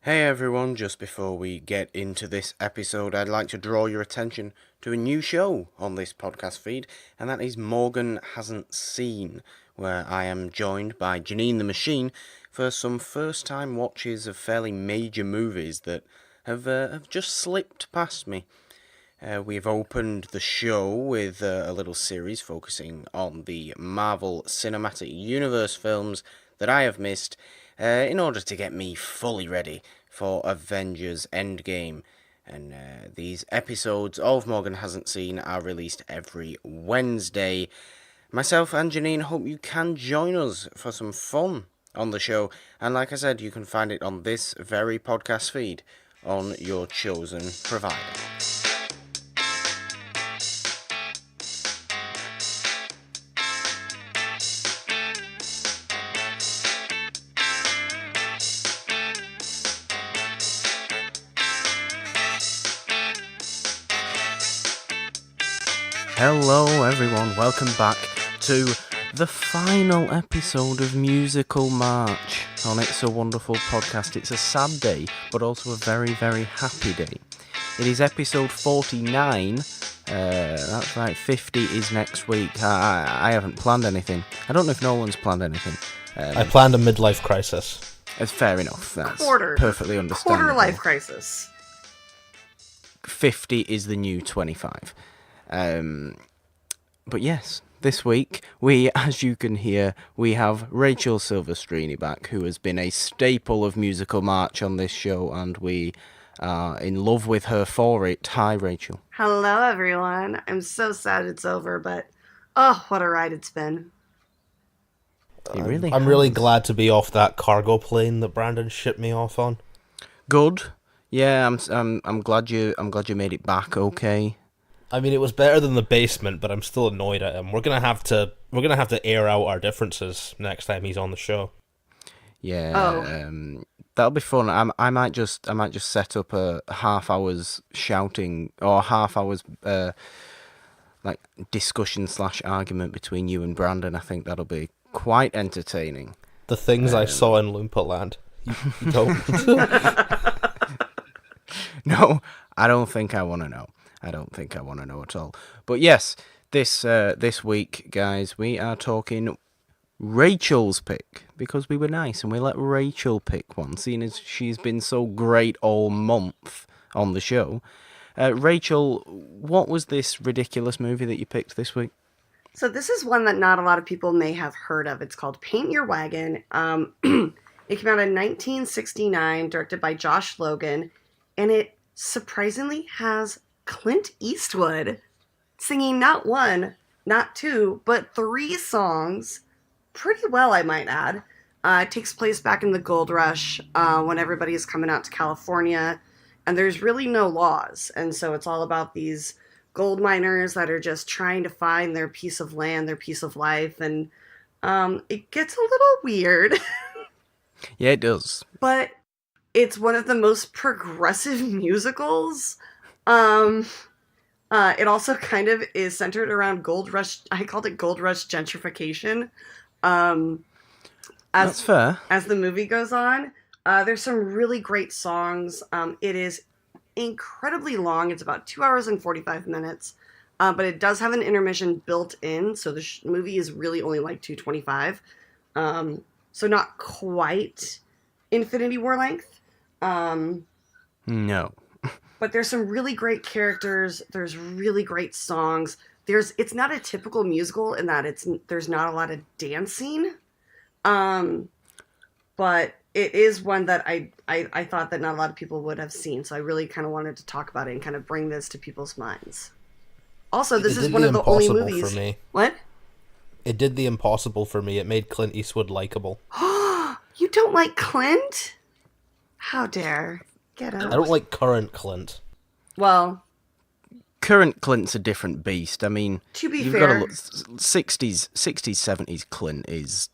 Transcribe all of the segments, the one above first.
Hey everyone, just before we get into this episode, I'd like to draw your attention to a new show on this podcast feed, and that is Morgan Hasn't Seen, where I am joined by Janine the Machine for some first-time watches of fairly major movies that have just slipped past me. We've opened the show with a little series focusing on the Marvel Cinematic Universe films that I have missed, in order to get me fully ready for Avengers Endgame. And these episodes of Morgan Hasn't Seen are released every Wednesday. Myself and Janine hope you can join us for some fun on the show. And like I said, you can find it on this very podcast feed on your chosen provider. Hello everyone, welcome back to the final episode of Musical March on It's a Wonderful Podcast. It's a sad day, but also a very, very happy day. It is episode 49, that's right, 50 is next week. I haven't planned anything. I don't know if Nolan's planned anything. I planned a midlife crisis. It's fair enough, that's perfectly understandable. Quarter life crisis. 50 is the new 25. But yes, this week, we, as you can hear, we have Rachel Silvestrini back, who has been a staple of Musical March on this show, and we are in love with her for it. Hi, Rachel. Hello, everyone. I'm so sad it's over, but oh, what a ride it's been. I'm really glad to be off that cargo plane that Brandon shipped me off on. Good. Yeah, I'm glad you made it back okay. I mean, it was better than the basement, but I'm still annoyed at him. We're gonna have to air out our differences next time he's on the show. Yeah, that'll be fun. I might just set up a half hour's shouting or half hour's like discussion / argument between you and Brandon. I think that'll be quite entertaining. The things I saw in Loompa Land. You don't. No, I don't think I want to know. I don't think I want to know at all. But yes, this week, guys, we are talking Rachel's pick, because we were nice and we let Rachel pick one, seeing as she's been so great all month on the show. Rachel, what was this ridiculous movie that you picked this week? So this is one that not a lot of people may have heard of. It's called Paint Your Wagon. It came out in 1969, directed by Josh Logan, and it surprisingly has Clint Eastwood singing not one, not two, but 3 songs. Pretty well, I might add. It takes place back in the gold rush, when everybody is coming out to California, and there's really no laws. And so it's all about these gold miners that are just trying to find their piece of land, their piece of life, and it gets a little weird. Yeah, it does. But it's one of the most progressive musicals. It also kind of is centered around gold rush. I called it gold rush gentrification. That's fair. As the movie goes on, there's some really great songs. It is incredibly long. It's about 2 hours and 45 minutes. But it does have an intermission built in. So the movie is really only like 225. So not quite Infinity War length. No. But there's some really great characters. There's really great songs. It's not a typical musical in that there's not a lot of dancing. But it is one that I thought that not a lot of people would have seen. So I really kind of wanted to talk about it and kind of bring this to people's minds. Also, this is one of the only movies. For me. What? It did the impossible for me. It made Clint Eastwood likable. You don't like Clint? How dare. Get out. I don't like current Clint. Well, current Clint's a different beast. I mean, to be you've fair, got to look, 60s, 70s Clint is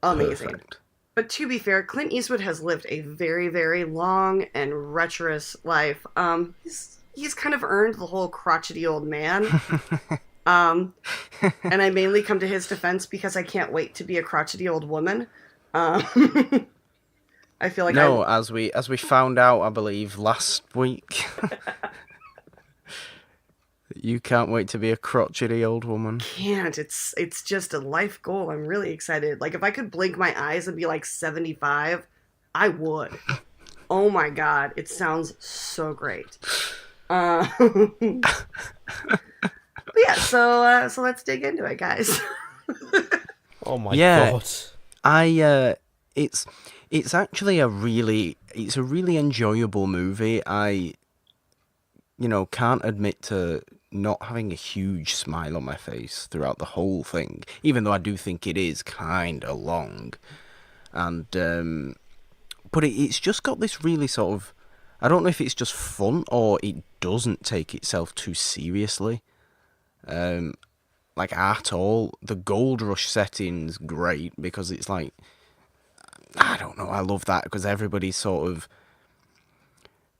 amazing. Perfect. But to be fair, Clint Eastwood has lived a very, very long and treacherous life. He's kind of earned the whole crotchety old man. And I mainly come to his defense because I can't wait to be a crotchety old woman. I feel like No, as we found out, I believe last week, you can't wait to be a crotchety old woman. can't. It's just a life goal. I'm really excited. Like if I could blink my eyes and be like 75, I would. Oh my god, it sounds so great. But yeah, so let's dig into it, guys. Oh my Yeah. god. It's actually a really enjoyable movie. I can't admit to not having a huge smile on my face throughout the whole thing, even though I do think it is kind of long. And but it's just got this really sort of, I don't know if it's just fun or it doesn't take itself too seriously. Like at all. The Gold Rush setting's great because it's like, I don't know, I love that because everybody's sort of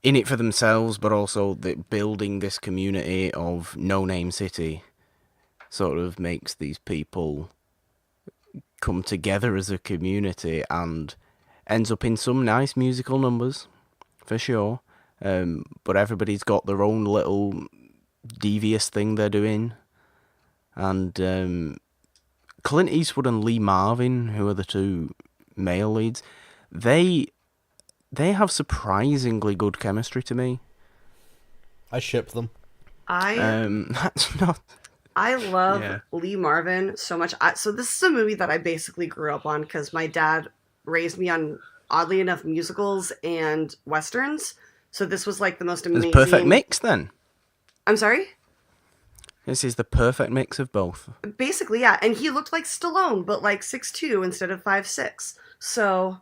in it for themselves, but also building this community of No Name City sort of makes these people come together as a community and ends up in some nice musical numbers, for sure. But everybody's got their own little devious thing they're doing. And Clint Eastwood and Lee Marvin, who are the two male leads, they have surprisingly good chemistry to me. I ship them. That's not. I love Lee Marvin so much. So this is a movie that I basically grew up on because my dad raised me on, oddly enough, musicals and westerns. So this was like the most amazing. It's perfect mix then. I'm sorry? This is the perfect mix of both. Basically, yeah. And he looked like Stallone, but like 6'2" instead of 5'6". So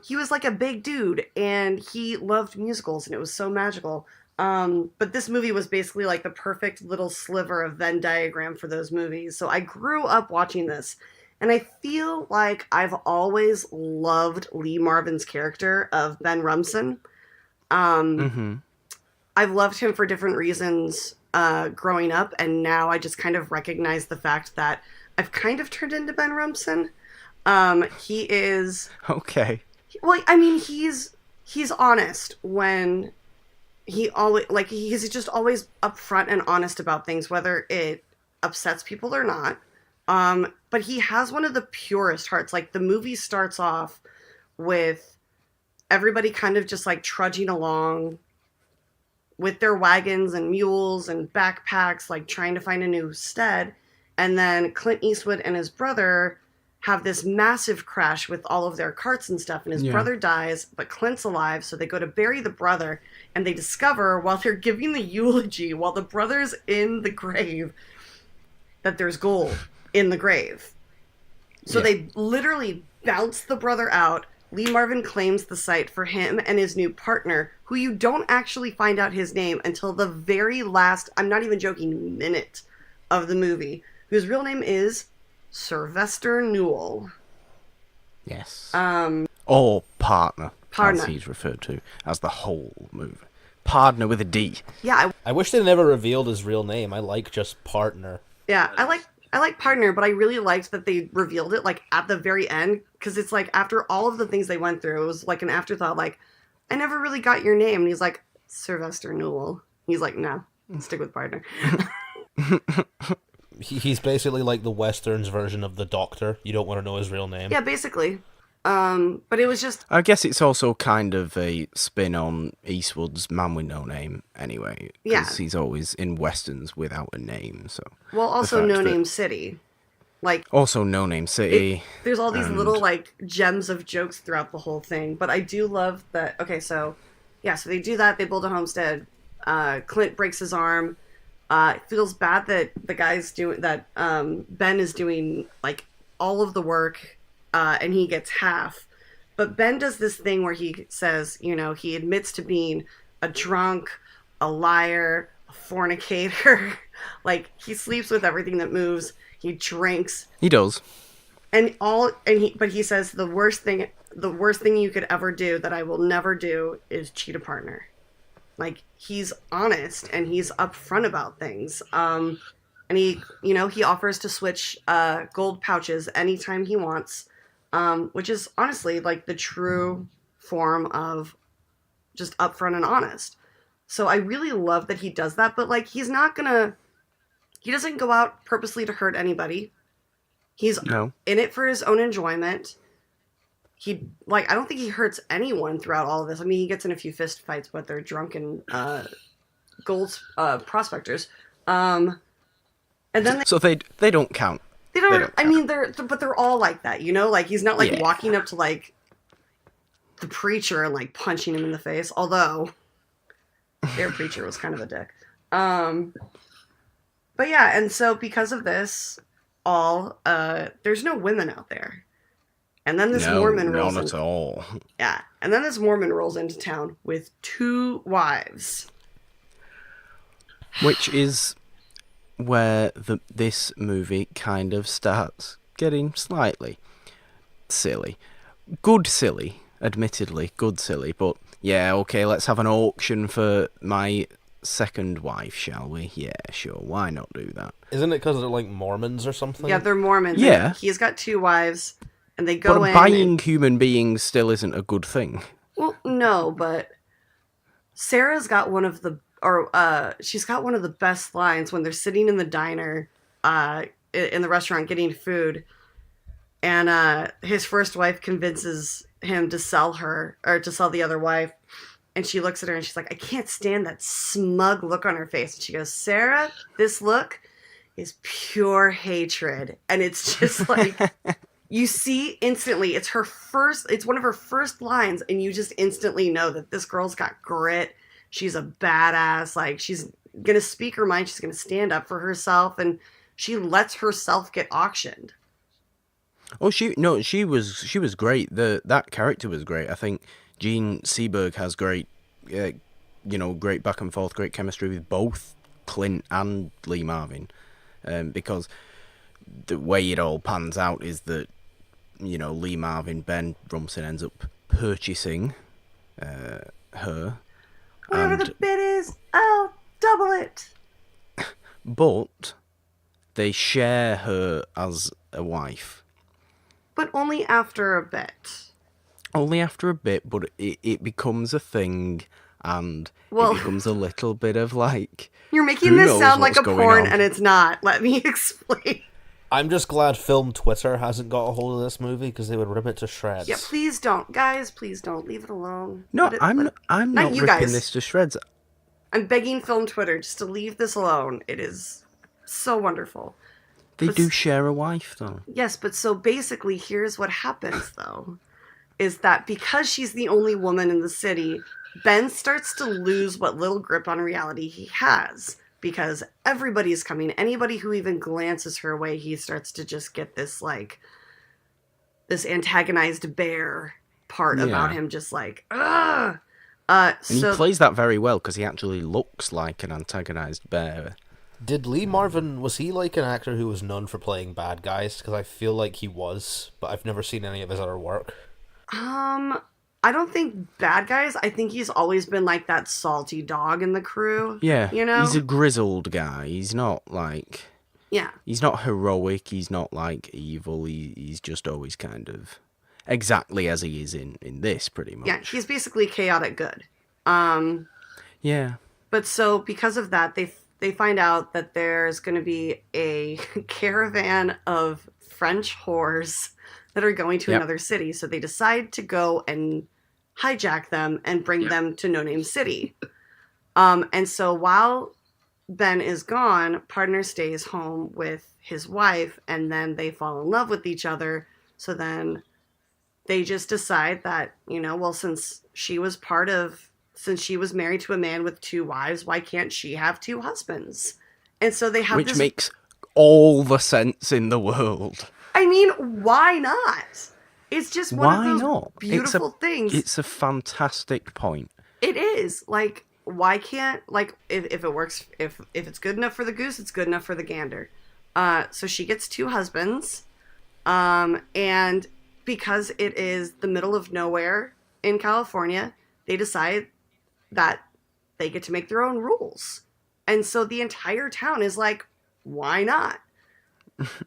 he was like a big dude and he loved musicals and it was so magical. But this movie was basically like the perfect little sliver of Venn diagram for those movies. So I grew up watching this and I feel like I've always loved Lee Marvin's character of Ben Rumson. I've loved him for different reasons growing up, and now I just kind of recognize the fact that I've kind of turned into Ben Rumson. He is okay. Well, I mean, he's honest when he's just always upfront and honest about things, whether it upsets people or not. But he has one of the purest hearts. Like the movie starts off with everybody kind of just like trudging along with their wagons and mules and backpacks, like trying to find a new stead. And then Clint Eastwood and his brother have this massive crash with all of their carts and stuff. And his brother dies, but Clint's alive. So they go to bury the brother and they discover while they're giving the eulogy, while the brother's in the grave, that there's gold in the grave. So they literally bounce the brother out. Lee Marvin claims the site for him and his new partner, who you don't actually find out his name until the very last, I'm not even joking, minute of the movie, whose real name is Sylvester Newell. Yes. Or partner, Partner. as he's referred to as the whole movie. Partner with a D. Yeah, I wish they never revealed his real name. I like just partner. I like partner, but I really liked that they revealed it like at the very end, because it's like after all of the things they went through, it was like an afterthought. Like, I never really got your name, and he's like Sylvester Newell. He's like, no, stick with partner. He's basically like the Westerns version of the Doctor. You don't want to know his real name. Yeah, basically. But it was just... I guess it's also kind of a spin on Eastwood's Man with No Name, anyway. Yeah. Because he's always in westerns without a name, so... Well, also No Name City. Like... Also No Name City. There's all these little, like, gems of jokes throughout the whole thing. But I do love that... Okay, so... Yeah, so they do that. They build a homestead. Clint breaks his arm. It feels bad that the guy's doing... That Ben is doing, like, all of the work... and he gets half. But Ben does this thing where he says, you know, he admits to being a drunk, a liar, a fornicator. Like, he sleeps with everything that moves. He drinks. He does. But he says the worst thing you could ever do that I will never do is cheat a partner. Like, he's honest and he's upfront about things. And he offers to switch gold pouches anytime he wants. Which is honestly like the true form of just upfront and honest. So I really love that he does that, but like he doesn't go out purposely to hurt anybody. He's No. in it for his own enjoyment. I don't think he hurts anyone throughout all of this. I mean, he gets in a few fist fights, but they're drunken gold prospectors. And then So they don't count. they don't. I mean, they're all like that, you know. Like he's not like walking up to like the preacher and like punching him in the face. Although their preacher was kind of a dick. But yeah, and so because of this, there's no women out there. And then this Mormon rolls none at all. Yeah. And then this Mormon rolls into town with 2 wives. Which is where this movie kind of starts getting slightly silly. Good silly, admittedly, good silly, but yeah, okay, let's have an auction for my second wife, shall we? Yeah, sure, why not do that? Isn't it because they're like Mormons or something? Yeah, they're Mormons. Yeah. He's got 2 wives. And they go but in. Buying human beings still isn't a good thing. Well, no, but Sarah's got one of the best lines when they're sitting in the diner, in the restaurant getting food, and his first wife convinces him to sell the other wife, and she looks at her and she's like, "I can't stand that smug look on her face." And she goes, "Sarah, this look is pure hatred," and it's just like. You see instantly, it's one of her first lines, and you just instantly know that this girl's got grit. She's a badass. Like, she's going to speak her mind. She's going to stand up for herself, and she lets herself get auctioned. Oh, she was great. That character was great. I think Gene Seberg has great, great back and forth, great chemistry with both Clint and Lee Marvin, because the way it all pans out is that, Lee Marvin, Ben Rumson ends up purchasing her. Whatever the bid is, I'll double it. But they share her as a wife. But only after a bit. Only after a bit, but it becomes a thing, and it becomes a little bit of like... You're making this sound like a porn, and it's not. Let me explain. I'm just glad Film Twitter hasn't got a hold of this movie, because they would rip it to shreds. Yeah, please don't. Guys, please don't. Leave it alone. No, I'm not ripping this to shreds. I'm begging Film Twitter just to leave this alone. It is so wonderful. They do share a wife, though. Yes, but so basically, here's what happens, though. Is that because she's the only woman in the city, Ben starts to lose what little grip on reality he has. Because everybody's coming. Anybody who even glances her way, he starts to just get this, like, this antagonized bear part about him, just like, ugh! And he plays that very well, because he actually looks like an antagonized bear. Did Lee Marvin, was he like an actor who was known for playing bad guys? Because I feel like he was, but I've never seen any of his other work. I don't think bad guys. I think he's always been like that salty dog in the crew. Yeah. You know? He's a grizzled guy. He's not like... Yeah. He's not heroic. He's not like evil. He's just always kind of exactly as he is in this, pretty much. Yeah, he's basically chaotic good. Yeah. But so because of that, they find out that there's going to be a caravan of French whores that are going to another city. So they decide to go and hijack them and bring them to No Name City. And so while Ben is gone, partner stays home with his wife, and then they fall in love with each other. So then they just decide that, since she was married to a man with 2 wives, why can't she have 2 husbands? And so they have Which makes all the sense in the world. I mean, why not? It's just one of those beautiful things. It's a fantastic point. It is. Like, why can't, like, if it works, if it's good enough for the goose, it's good enough for the gander. So she gets 2 husbands. And because it is the middle of nowhere in California, they decide that they get to make their own rules. And so the entire town is like, why not?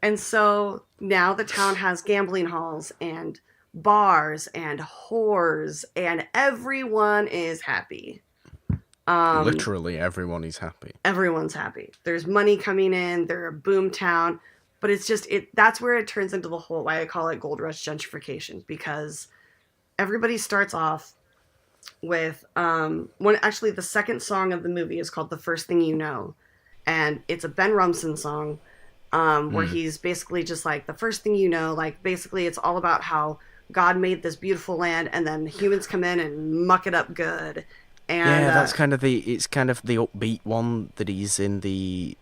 And so now the town has gambling halls and bars and whores, and everyone is happy. Literally everyone is happy. Everyone's happy. There's money coming in. They're a boom town. But it's just, that's where it turns into the whole, why I call it gold rush gentrification, because everybody starts off with, actually the second song of the movie is called The First Thing You Know. And it's a Ben Rumson song, where he's basically just like, the first thing you know, like basically it's all about how God made this beautiful land and then humans come in and muck it up good. And, that's kind of the upbeat one that he's in the,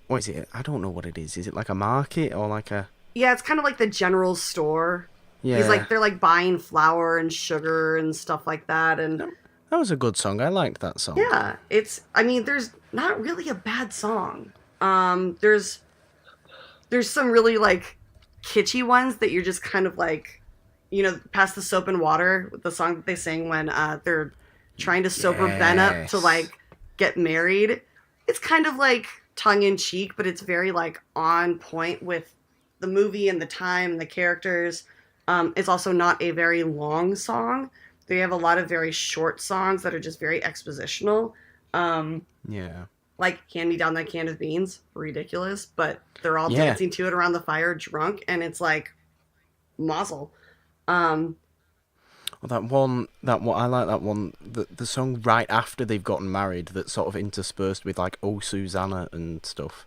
what is it? I don't know what it is. Is it like a market or like a... Yeah, it's kind of like the general store. Yeah. He's like, they're like buying flour and sugar and stuff like that. And that was a good song. I liked that song. Yeah, there's not really a bad song. There's some really like kitschy ones that you're just kind of like, Pass the Soap and Water, the song that they sing when they're trying to sober Ben up to like get married. It's kind of like tongue-in-cheek, but it's very like on point with the movie and the time and the characters. It's also not a very long song. They have a lot of very short songs that are just very expositional. Like Hand Me Down That Can of Beans, ridiculous, but they're all dancing to it around the fire drunk, and it's like mazel. Well, I like that one. The song right after they've gotten married, that's sort of interspersed with like "Oh Susanna" and stuff.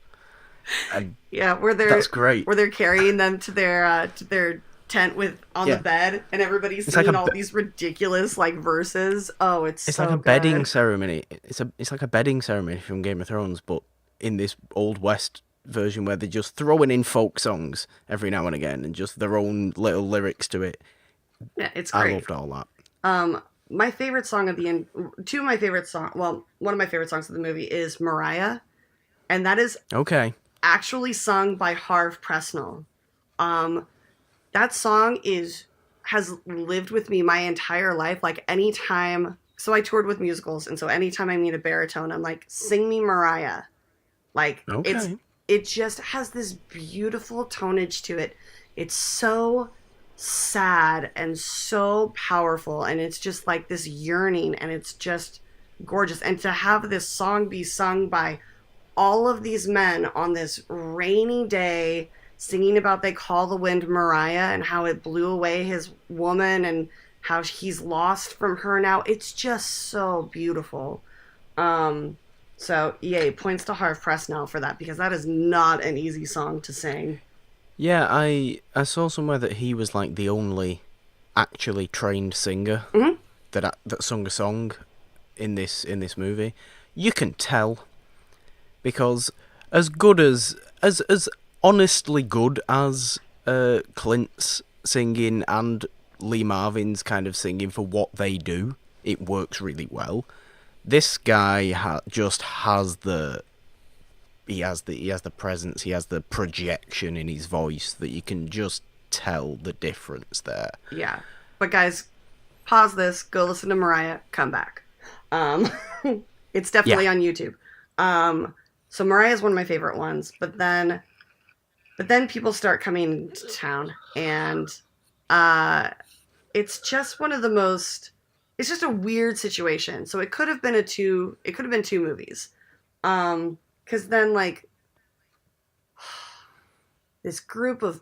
And that's great. Where they're carrying them to their tent on the bed, and everybody's singing all these ridiculous like verses. Oh, it's so like a good. bedding ceremony. It's like a bedding ceremony from Game of Thrones, but in this Old West version where they're just throwing in folk songs every now and again and just their own little lyrics to it. Yeah, it's great. I loved all that. My favorite song of the end, one of my favorite songs of the movie is Mariah, and that is actually sung by Harve Presnell. That song has lived with me my entire life. Like anytime, so I toured with musicals, and so anytime I meet a baritone, I'm like, sing me Mariah. Like it just has this beautiful tonage to it. It's so sad and so powerful, and it's just like this yearning, and it's just gorgeous. And to have this song be sung by all of these men on this rainy day, singing about They Call the Wind Mariah and how it blew away his woman and how he's lost from her now, it's just so beautiful. So yay, points to Harve Presnell for that, because that is not an easy song to sing. Yeah, I saw somewhere that he was like the only actually trained singer that sung a song in this movie. You can tell, because as honestly good as Clint's singing and Lee Marvin's kind of singing for what they do, it works really well. This guy just has the presence, he has the projection in his voice that you can just tell the difference there. Yeah. But guys, pause this, go listen to Mariah, come back. It's definitely on YouTube. So Mariah is one of my favorite ones, but then people start coming to town, and it's just one of the most, it's just a weird situation. So it could have been two movies. Because then, like, this group of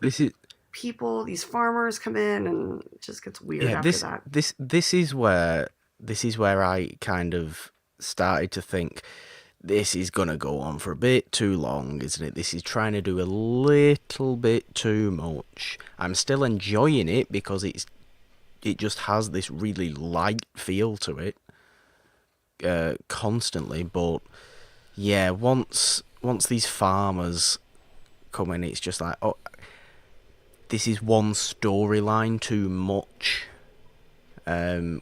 people, these farmers come in, and it just gets weird after that. This is where I kind of started to think, this is going to go on for a bit too long, isn't it? This is trying to do a little bit too much. I'm still enjoying it because it just has this really light feel to it constantly, but yeah, once these farmers come in, it's just like, oh, this is one storyline too much,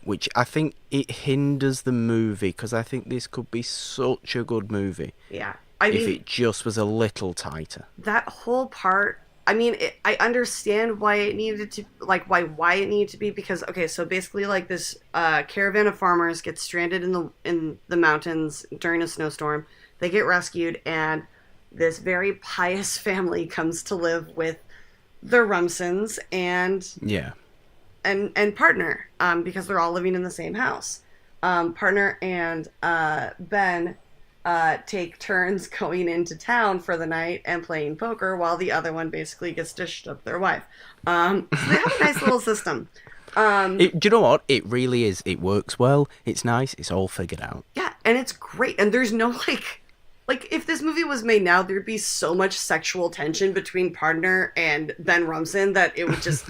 which I think it hinders the movie, because I think this could be such a good movie. Yeah, if it just was a little tighter. That whole part, I mean, I understand why it needed to, like, why it needed to be, because, okay, so basically, like, this caravan of farmers gets stranded in the mountains during a snowstorm. They get rescued, and this very pious family comes to live with the Rumsons, and and partner, because they're all living in the same house. Partner and Ben take turns going into town for the night and playing poker, while the other one basically gets dished up their wife. So they have a nice little system. Do you know what? It really is. It works well. It's nice. It's all figured out. Yeah, and it's great. And there's no like if this movie was made now, there'd be so much sexual tension between Partner and Ben Rumson that it would just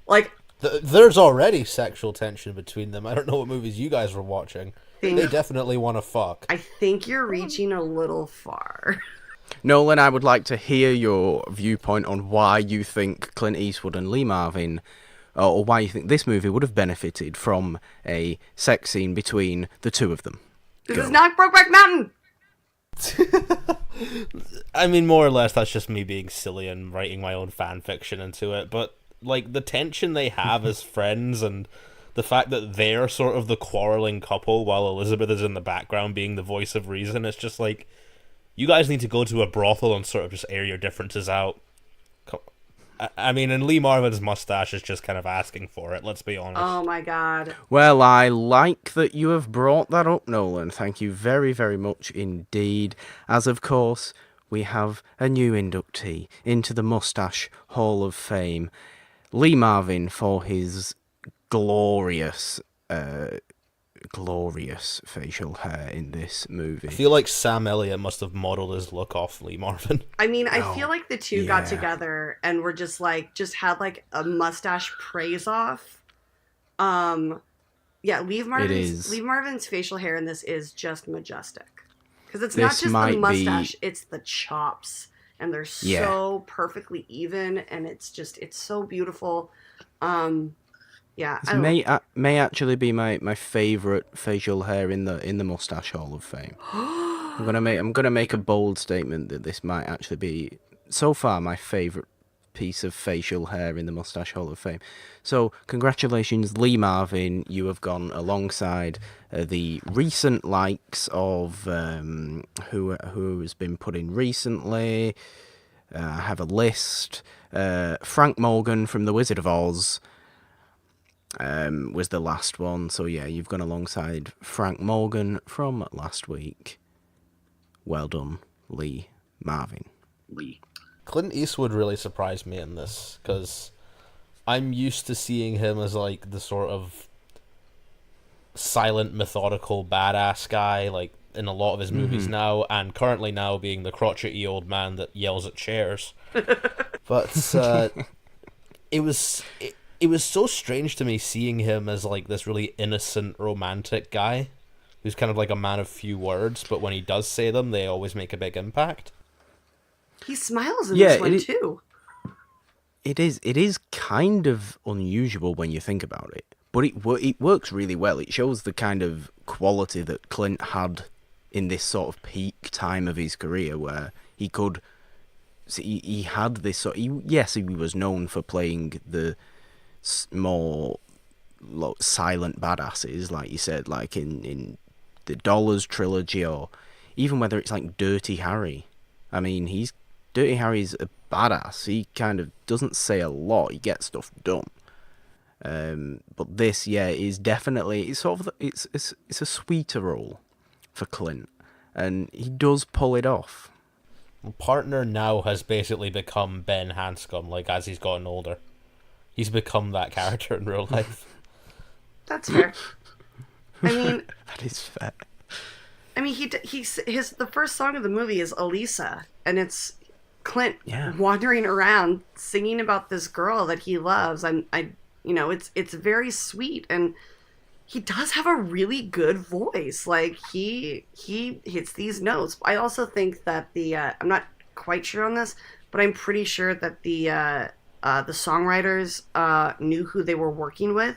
like. There's already sexual tension between them. I don't know what movies you guys were watching. They definitely want to fuck. I think you're reaching a little far. Nolan, I would like to hear your viewpoint on why you think Clint Eastwood and Lee Marvin, or why you think this movie would have benefited from a sex scene between the two of them. This is not Brokeback Mountain! I mean, more or less, that's just me being silly and writing my own fan fiction into it. But, like, the tension they have as friends and the fact that they're sort of the quarreling couple while Elizabeth is in the background being the voice of reason, it's just like, you guys need to go to a brothel and sort of just air your differences out. I mean, and Lee Marvin's mustache is just kind of asking for it, let's be honest. Oh my god. Well, I like that you have brought that up, Nolan. Thank you very, very much indeed. As, of course, we have a new inductee into the Mustache Hall of Fame. Lee Marvin, for his glorious facial hair in this movie. I feel like Sam Elliott must have modelled his look off Lee Marvin. I mean, I feel like the two got together and were just had like a mustache praise off. Yeah, Lee Marvin's facial hair in this is just majestic. Because it's not just the mustache, it's the chops. And they're so perfectly even, and it's so beautiful. Yeah, this may actually be my favorite facial hair in the Mustache Hall of Fame. I'm gonna make a bold statement that this might actually be so far my favorite piece of facial hair in the Mustache Hall of Fame. So congratulations, Lee Marvin. You have gone alongside the recent likes of who has been put in recently. I have a list. Frank Morgan from The Wizard of Oz was the last one. So yeah, you've gone alongside Frank Morgan from last week. Well done, Lee Marvin. Clint Eastwood really surprised me in this, because I'm used to seeing him as like the sort of silent, methodical, badass guy, like in a lot of his movies now, and currently now being the crotchety old man that yells at chairs. But it was so strange to me seeing him as like this really innocent, romantic guy who's kind of like a man of few words, but when he does say them, they always make a big impact. He smiles in this one too. It is kind of unusual when you think about it, but it works really well. It shows the kind of quality that Clint had in this sort of peak time of his career, where he could. He had this sort. He was known for playing the more silent badasses, like you said, like in the Dollars trilogy, or even whether it's like Dirty Harry. I mean, Dirty Harry's a badass. He kind of doesn't say a lot. He gets stuff done. But this, is definitely it's a sweeter role for Clint, and he does pull it off. Partner now has basically become Ben Hanscom, like as he's gotten older. He's become that character in real life. That's fair. I mean, that is fair. I mean, the first song of the movie is Elisa, and it's Clint wandering around singing about this girl that he loves, and it's very sweet, and he does have a really good voice. Like he hits these notes. I also think that I'm not quite sure on this, but I'm pretty sure that the songwriters knew who they were working with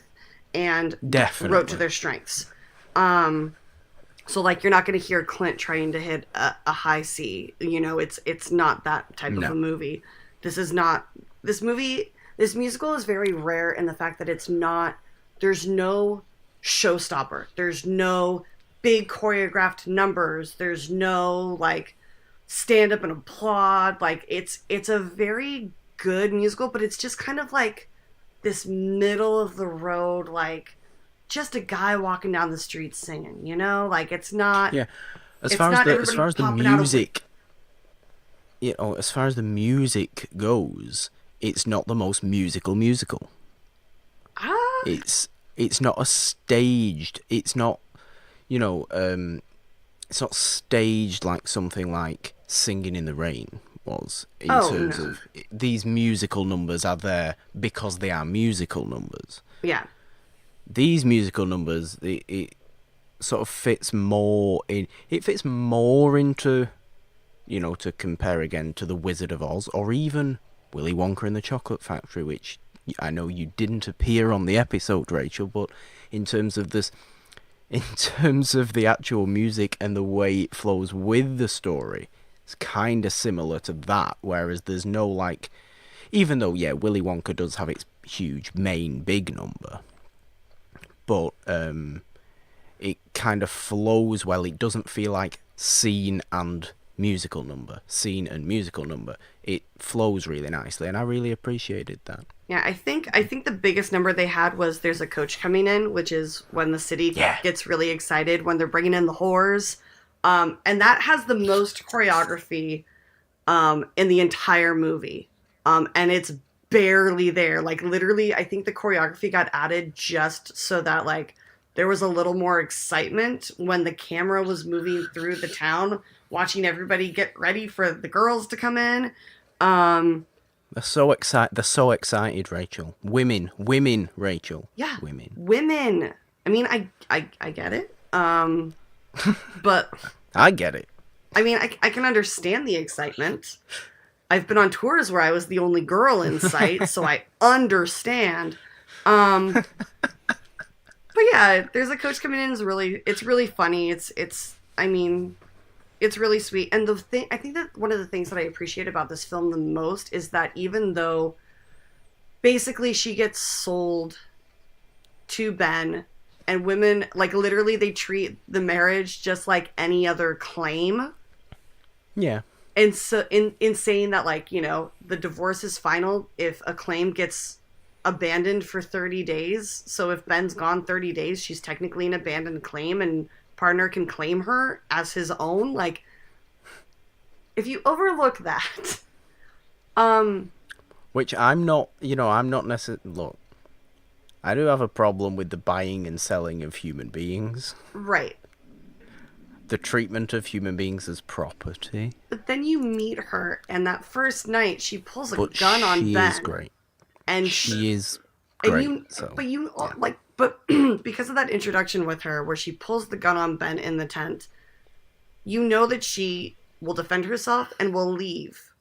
and wrote to their strengths. So like you're not going to hear Clint trying to hit a high C. It's not that type of a movie. This musical is very rare in the fact that there's no showstopper. There's no big choreographed numbers. There's no like stand up and applaud. Like it's a very good musical, but it's just kind of like this middle of the road, like just a guy walking down the street singing, you know? Like it's not Yeah. As it's far as not the everybody popping out of music, as far as the music goes, it's not the most musical. ah, It's not a staged. It's not, you know, it's not staged like something like Singing in the Rain was, in terms of these musical numbers are there because they are musical numbers. yeah. These musical numbers, it sort of fits more in. It fits more into, you know, to compare again to The Wizard of Oz or even Willy Wonka and the Chocolate Factory, which I know you didn't appear on the episode, Rachel, but in terms of this, in terms of the actual music and the way it flows with the story, it's kind of similar to that, whereas there's no, like, even though, yeah, Willy Wonka does have its huge main big number, but it kind of flows well. It doesn't feel like scene and musical number. It flows really nicely, and I really appreciated that. Yeah, I think the biggest number they had was "There's a Coach Coming In," which is when the city gets really excited when they're bringing in the whores, and that has the most choreography in the entire movie, and it's barely there. Like literally, I think the choreography got added just so that like there was a little more excitement when the camera was moving through the town, watching everybody get ready for the girls to come in. They're so excited, Rachel. Women, Rachel. Yeah, Women. I mean, I get it. But I get it. I mean, I can understand the excitement. I've been on tours where I was the only girl in sight, so I understand. But yeah, There's a Coach Coming In is it's really funny. I mean, it's really sweet. And I think that one of the things that I appreciate about this film the most is that even though basically she gets sold to Ben, and women, like literally they treat the marriage just like any other claim. Yeah. And so in saying that, like, you know, the divorce is final if a claim gets abandoned for 30 days. So if Ben's gone 30 days, she's technically an abandoned claim and partner can claim her as his own. Like, if you overlook that, which I'm not necessarily, look, I do have a problem with the buying and selling of human beings. Right. The treatment of human beings as property. But then you meet her, and that first night she pulls a gun on Ben. She is great. And she is great. But because of that introduction with her, where she pulls the gun on Ben in the tent, you know that she will defend herself and will leave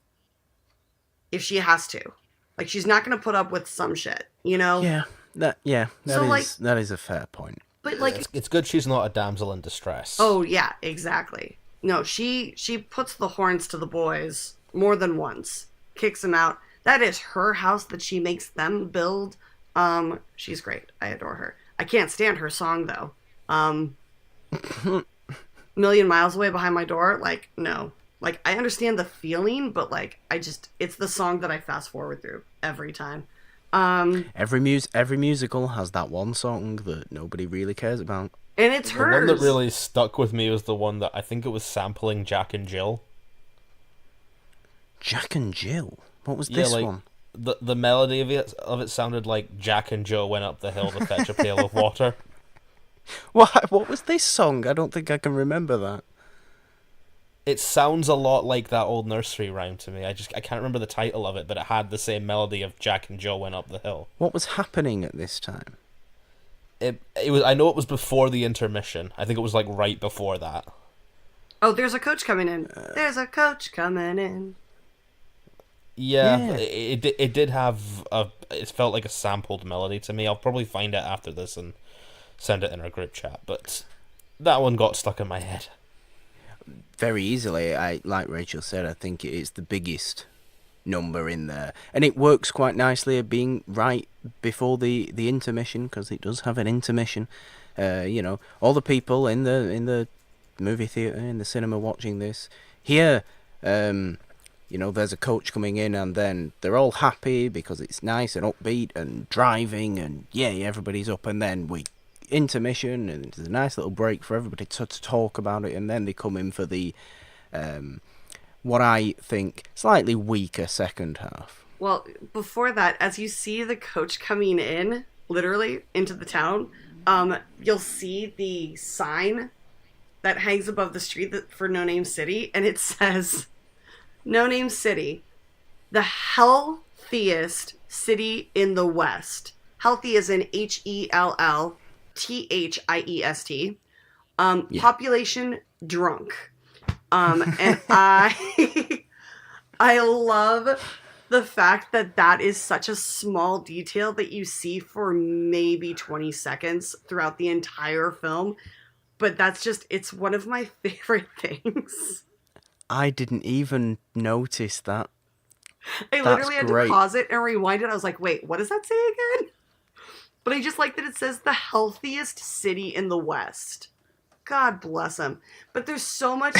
if she has to. Like, she's not going to put up with some shit, you know? Yeah, that is a fair point. But like, it's good she's not a damsel in distress. Oh yeah, exactly. No, she puts the horns to the boys more than once, kicks them out. That is her house that she makes them build. She's great. I adore her. I can't stand her song though. Million Miles Away Behind My Door. Like, no. Like, I understand the feeling, but like, it's the song that I fast forward through every time. Every musical has that one song that nobody really cares about, and it's hers. The one that really stuck with me was the one that I think it was sampling Jack and Jill. Jack and Jill. What was this one? The melody of it sounded like Jack and Jill went up the hill to fetch a pail of water. What was this song? I don't think I can remember that. It sounds a lot like that old nursery rhyme to me. I can't remember the title of it, but it had the same melody of Jack and Jill went up the hill. What was happening at this time? It was. I know it was before the intermission. I think it was like right before that. Oh, there's a coach coming in. There's a coach coming in. Yeah. It did have it felt like a sampled melody to me. I'll probably find it after this and send it in our group chat, but that one got stuck in my head. Very easily. Like Rachel said, I think it is the biggest number in there, and it works quite nicely at being right before the intermission, because it does have an intermission. You know, all the people in the movie theater, in the cinema watching this hear there's a coach coming in, and then they're all happy because it's nice and upbeat and driving, and yay, everybody's up, and then we intermission, and there's a nice little break for everybody to talk about it, and then they come in for the what I think slightly weaker second half. Well, before that, as you see the coach coming in, literally into the town, you'll see the sign that hangs above the street for No Name City, and it says, No Name City, the healthiest city in the West. Healthy as in HELLTHIEST. Population drunk. And I love the fact that is such a small detail that you see for maybe 20 seconds throughout the entire film. But it's one of my favorite things. I didn't even notice that. I literally had to pause it and rewind it. I was like, wait, what does that say again? But I just like that it says the healthiest city in the West. God bless him. But there's so much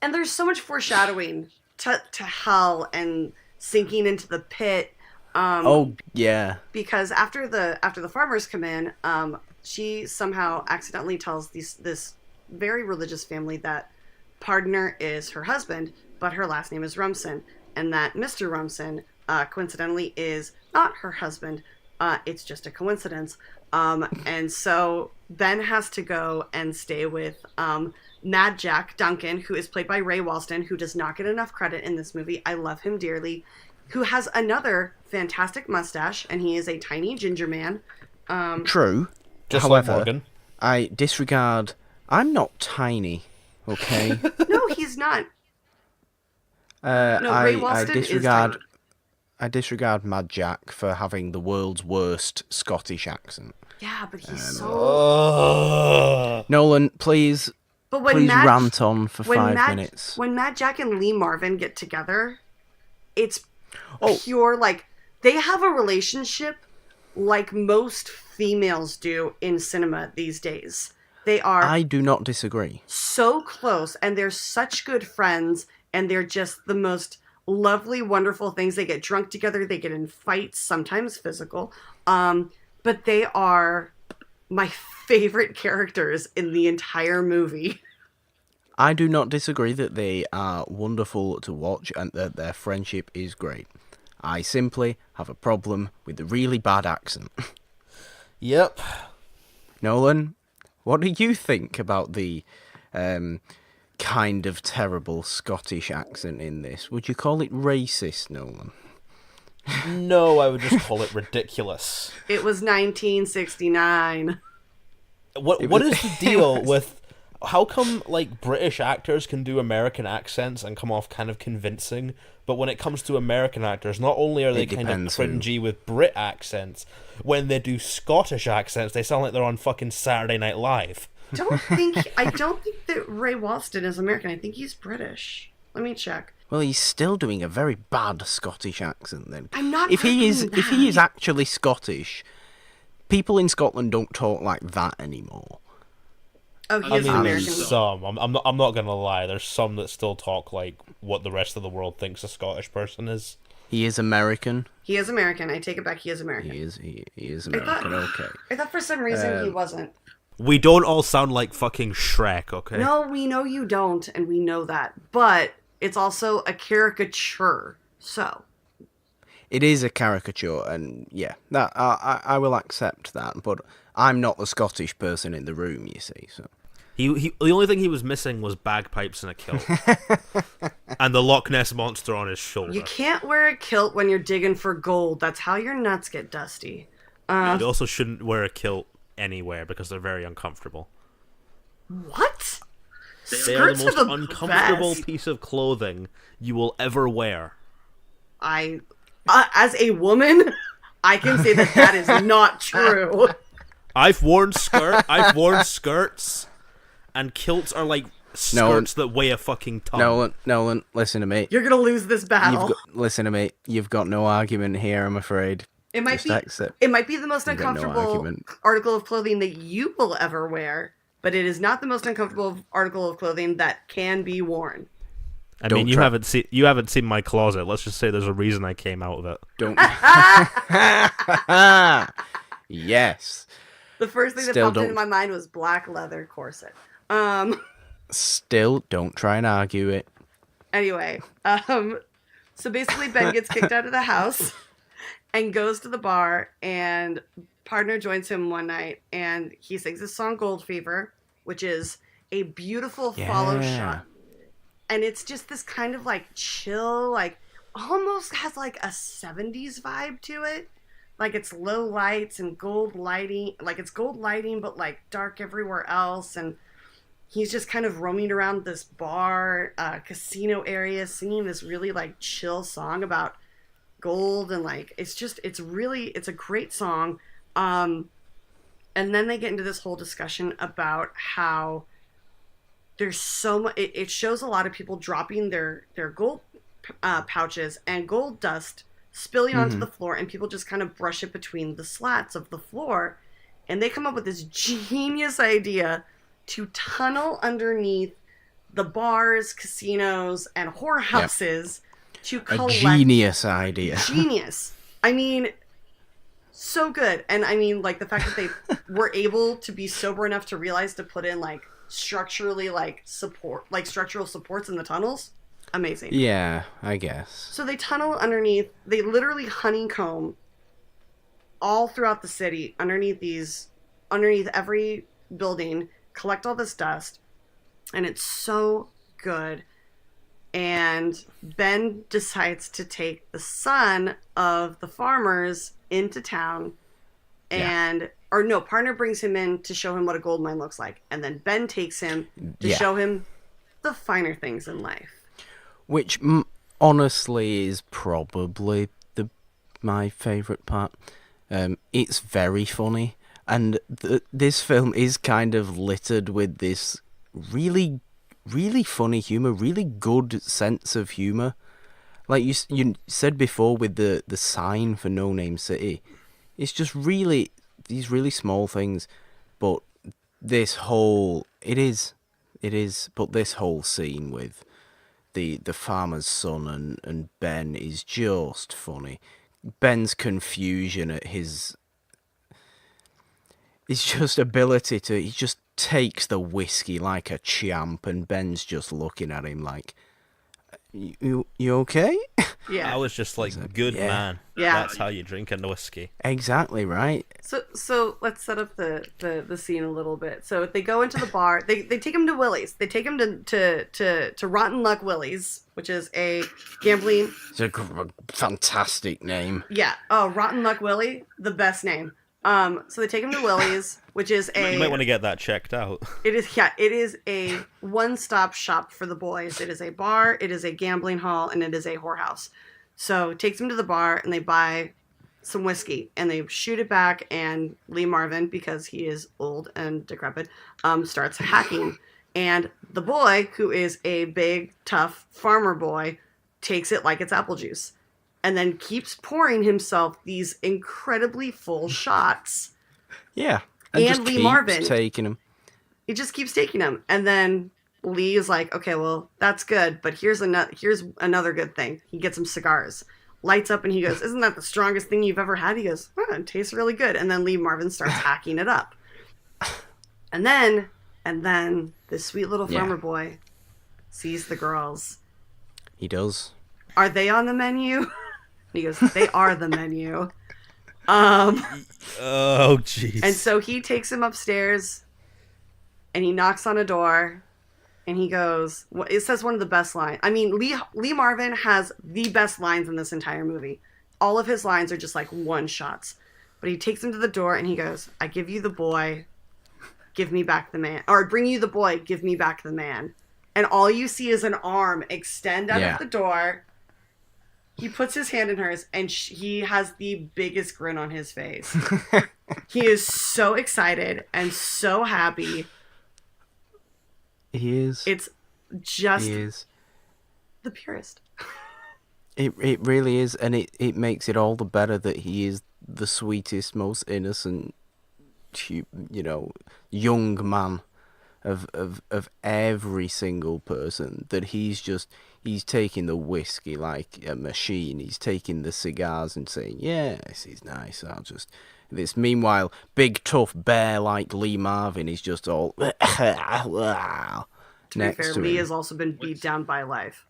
and there's so much foreshadowing to hell and sinking into the pit. Because after the farmers come in, she somehow accidentally tells this very religious family that Pardner is her husband, but her last name is Rumson, and that Mr. Rumson, coincidentally, is not her husband. It's just a coincidence. And so Ben has to go and stay with Mad Jack Duncan, who is played by Ray Walston, who does not get enough credit in this movie. I love him dearly. Who has another fantastic mustache, and he is a tiny ginger man. True. However, like Morgan. I disregard... I'm not tiny, okay? No, he's not. Ray Walston is tiny. I disregard Mad Jack for having the world's worst Scottish accent. Yeah, but he's so... Nolan, please rant on for 5 minutes. When Mad Jack and Lee Marvin get together, it's pure, they have a relationship like most females do in cinema these days. They are... I do not disagree. So close, and they're such good friends, and they're just the most lovely, wonderful things. They get drunk together, they get in fights, sometimes physical, but they are my favorite characters in the entire movie. I do not disagree that they are wonderful to watch and that their friendship is great. I simply have a problem with the really bad accent. Yep. Nolan, what do you think about the kind of terrible Scottish accent in this? Would you call it racist, Nolan? No, I would just call it ridiculous. It was 1969. What is the deal with... How come, British actors can do American accents and come off kind of convincing, but when it comes to American actors, not only are they kind of cringy with Brit accents, when they do Scottish accents, they sound like they're on fucking Saturday Night Live. I don't think that Ray Walston is American. I think he's British. Let me check. Well, he's still doing a very bad Scottish accent then. I'm not. If he is actually Scottish, people in Scotland don't talk like that anymore. Oh, he is American. Some. I'm not gonna lie. There's some that still talk like what the rest of the world thinks a Scottish person is. He is American. He is American. I take it back. He is American. He is American. Okay. I thought for some reason he wasn't. We don't all sound like fucking Shrek, okay? No, we know you don't, and we know that. But it's also a caricature, so. It is a caricature, and yeah, that I will accept that. But I'm not the Scottish person in the room, you see. So he the only thing he was missing was bagpipes and a kilt, and the Loch Ness monster on his shoulder. You can't wear a kilt when you're digging for gold. That's how your nuts get dusty. You also shouldn't wear a kilt anywhere because they're very uncomfortable. What? They are the most uncomfortable piece of clothing you will ever wear. As a woman, I can say that is not true. I've worn skirts, and kilts are like skirts that weigh a fucking ton. Nolan, listen to me. You're gonna lose this battle. Listen to me. You've got no argument here, I'm afraid. It might be the most uncomfortable article of clothing that you will ever wear, but it is not the most uncomfortable article of clothing that can be worn. I mean, you haven't seen my closet. Let's just say there's a reason I came out of it. Don't. Yes. The first thing that popped into my mind was black leather corset. Still, don't try and argue it. Anyway, so basically Ben gets kicked out of the house and goes to the bar, and partner joins him one night, and he sings this song Gold Fever, which is a beautiful follow shot. And it's just this kind of like chill, like almost has like a 70s vibe to it. Like it's low lights and gold lighting, like it's gold lighting, but like dark everywhere else. And he's just kind of roaming around this bar, casino area, singing this really like chill song about gold. And like, it's a great song. And then they get into this whole discussion about how there's so much, it shows a lot of people dropping their gold pouches and gold dust spilling onto the floor, and people just kind of brush it between the slats of the floor. And they come up with this genius idea to tunnel underneath the bars, casinos, and whorehouses to collect. A genius idea. Genius. I mean, so good. And I mean, like the fact that they were able to be sober enough to realize to put in like structural supports in the tunnels. Amazing. Yeah, I guess. So they tunnel underneath, they literally honeycomb all throughout the city, underneath every building, collect all this dust, and it's so good. And Ben decides to take the son of the farmers into town, and partner brings him in to show him what a gold mine looks like, and then Ben takes him to show him the finer things in life. Which, honestly, is probably my favourite part. It's very funny, and this film is kind of littered with this really, really funny humour, really good sense of humour. Like you said before with the sign for No Name City, it's just really these really small things, but this whole but this whole scene with the farmer's son and Ben is just funny. Ben's confusion at his just ability to, he just takes the whiskey like a champ, and Ben's just looking at him like, you okay? Yeah. I was just like, good man. Yeah. That's how you drink a whiskey. Exactly right. So let's set up the scene a little bit. So they go into the bar. They take him to Willie's. They take him to Rotten Luck Willie's, which is a gambling. It's a fantastic name. Yeah. Oh, Rotten Luck Willie, the best name. So they take him to Willie's, which is You might want to get that checked out. It is a one-stop shop for the boys. It is a bar, it is a gambling hall, and it is a whorehouse. So it takes them to the bar, and they buy some whiskey, and they shoot it back, and Lee Marvin, because he is old and decrepit, starts hacking. And the boy, who is a big, tough farmer boy, takes it like it's apple juice. And then keeps pouring himself these incredibly full shots. Yeah. And just Lee keeps Marvin. taking them. He just keeps taking them. And then Lee is like, okay, well, that's good. But here's another good thing. He gets some cigars. Lights up and he goes, isn't that the strongest thing you've ever had? He goes, oh, it tastes really good. And then Lee Marvin starts hacking it up. And then this sweet little farmer boy sees the girls. He does. Are they on the menu? He goes, they are the menu. Oh, jeez. And so he takes him upstairs, and he knocks on a door, and he goes, it says one of the best lines. I mean, Lee Marvin has the best lines in this entire movie. All of his lines are just like one-shots. But he takes him to the door, and he goes, I give you the boy, give me back the man. Or bring you the boy, give me back the man. And all you see is an arm extend out of the door. He puts his hand in hers, and he has the biggest grin on his face. He is so excited and so happy. He is. It's just the purest. It really is, and it makes it all the better that he is the sweetest, most innocent, young man of every single person. That he's He's taking the whiskey like a machine. He's taking the cigars and saying, yes, he's nice. I'll just... This, meanwhile, big, tough bear like Lee Marvin is just all... To be fair, Lee has also been beat down by life.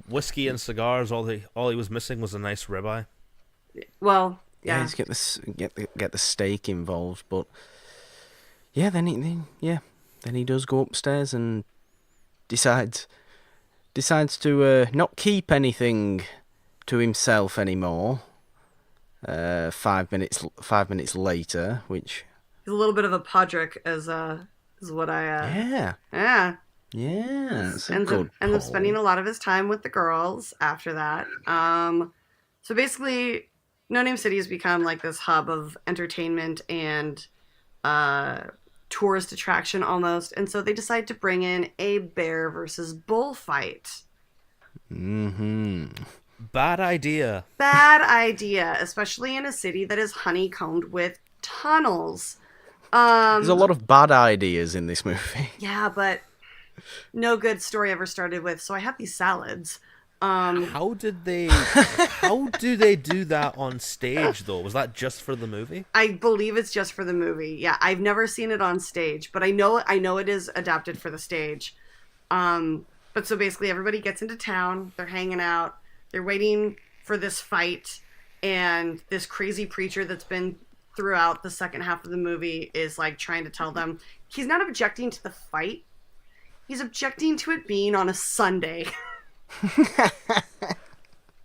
Whiskey and cigars, all he was missing was a nice ribeye. Well, Yeah, yeah. just get the steak involved, but... Yeah, then he does go upstairs and decides to not keep anything to himself anymore. 5 minutes later, which He's a little bit of a podrick, is what I. yeah, Ends that's a good up pull. spending a lot of his time with the girls after that. So basically, No Name City has become like this hub of entertainment and tourist attraction almost, and so they decide to bring in a bear versus bull fight. Bad idea. Bad idea, especially in a city that is honeycombed with tunnels. There's a lot of bad ideas in this movie. Yeah, but no good story ever started with, so I have these salads. How do they do that on stage though? Was that just for the movie? I believe it's just for the movie. Yeah, I've never seen it on stage, but I know it is adapted for the stage. But so basically everybody gets into town, they're hanging out, they're waiting for this fight, and this crazy preacher that's been throughout the second half of the movie is like trying to tell them he's not objecting to the fight. He's objecting to it being on a Sunday.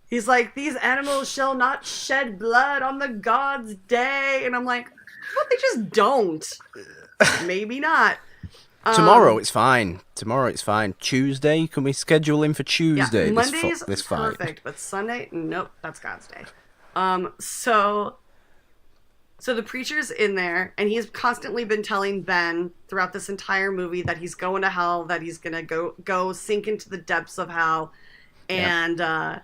He's like, these animals shall not shed blood on the God's day. And I'm like, what? They just don't. Maybe not. Tomorrow it's fine. Tuesday, can we schedule in for Tuesday? Yeah, Monday's this fight? perfect, but Sunday, nope, that's God's day. So the preacher's in there, and he's constantly been telling Ben throughout this entire movie that he's going to hell, that he's gonna go sink into the depths of hell, and That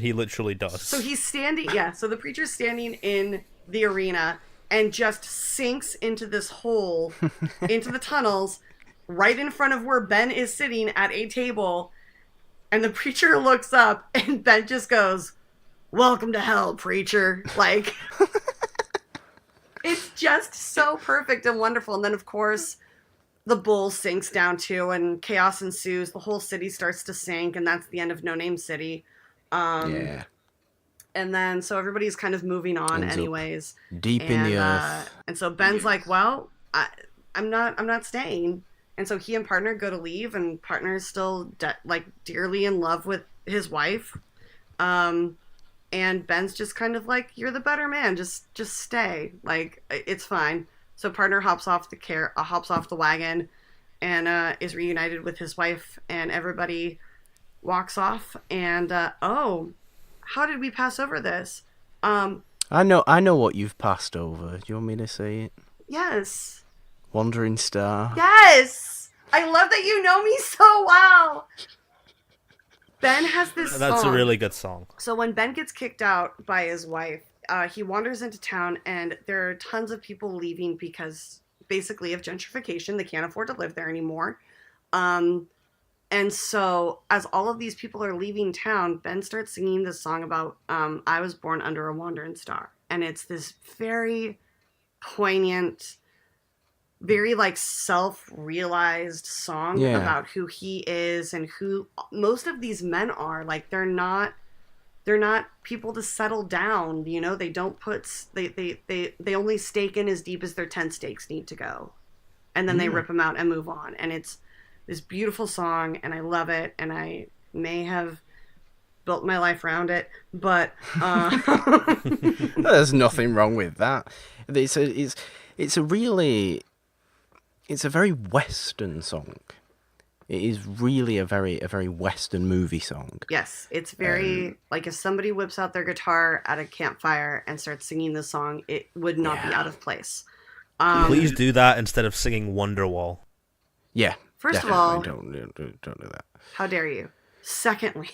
he literally does. so he's standing. Yeah, so the preacher's standing in the arena and just sinks into this hole, into the tunnels, right in front of where Ben is sitting at a table, and the preacher looks up, and Ben just goes, "Welcome to hell, preacher!" Like. It's just so perfect and wonderful. And then, of course, the bull sinks down too, and chaos ensues. The whole city starts to sink, and that's the end of No Name City. Yeah. And then, so everybody's kind of moving on, Ends up anyways. Deep in the earth. And so Ben's like, "Well, I'm not staying." And so he and Partner go to leave, and Partner's still dearly in love with his wife. And Ben's just kind of like, "You're the better man. Just stay. Like, it's fine." So Partner hops off the wagon, and is reunited with his wife, and everybody walks off. And how did we pass over this? I know what you've passed over. Do you want me to say it? Yes. Wandering Star. Yes. I love that you know me so well. Ben has this song. That's a really good song. So when Ben gets kicked out by his wife, he wanders into town, and there are tons of people leaving because basically of gentrification. They can't afford to live there anymore. And so as all of these people are leaving town, Ben starts singing this song about I was born under a wandering star. And it's this very poignant, very like self-realized song about who he is and who most of these men are. Like, they're not people to settle down, you know. They don't they only stake in as deep as their tent stakes need to go, and then they rip them out and move on. And it's this beautiful song, and I love it, and I may have built my life around it, but There's nothing wrong with that. It's a very Western song. It is really a very Western movie song. yes, it's very like if somebody whips out their guitar at a campfire and starts singing this song, it would not be out of place. Please do that instead of singing Wonderwall. Yeah. First of definitely. all, don't do that. how dare you? Secondly,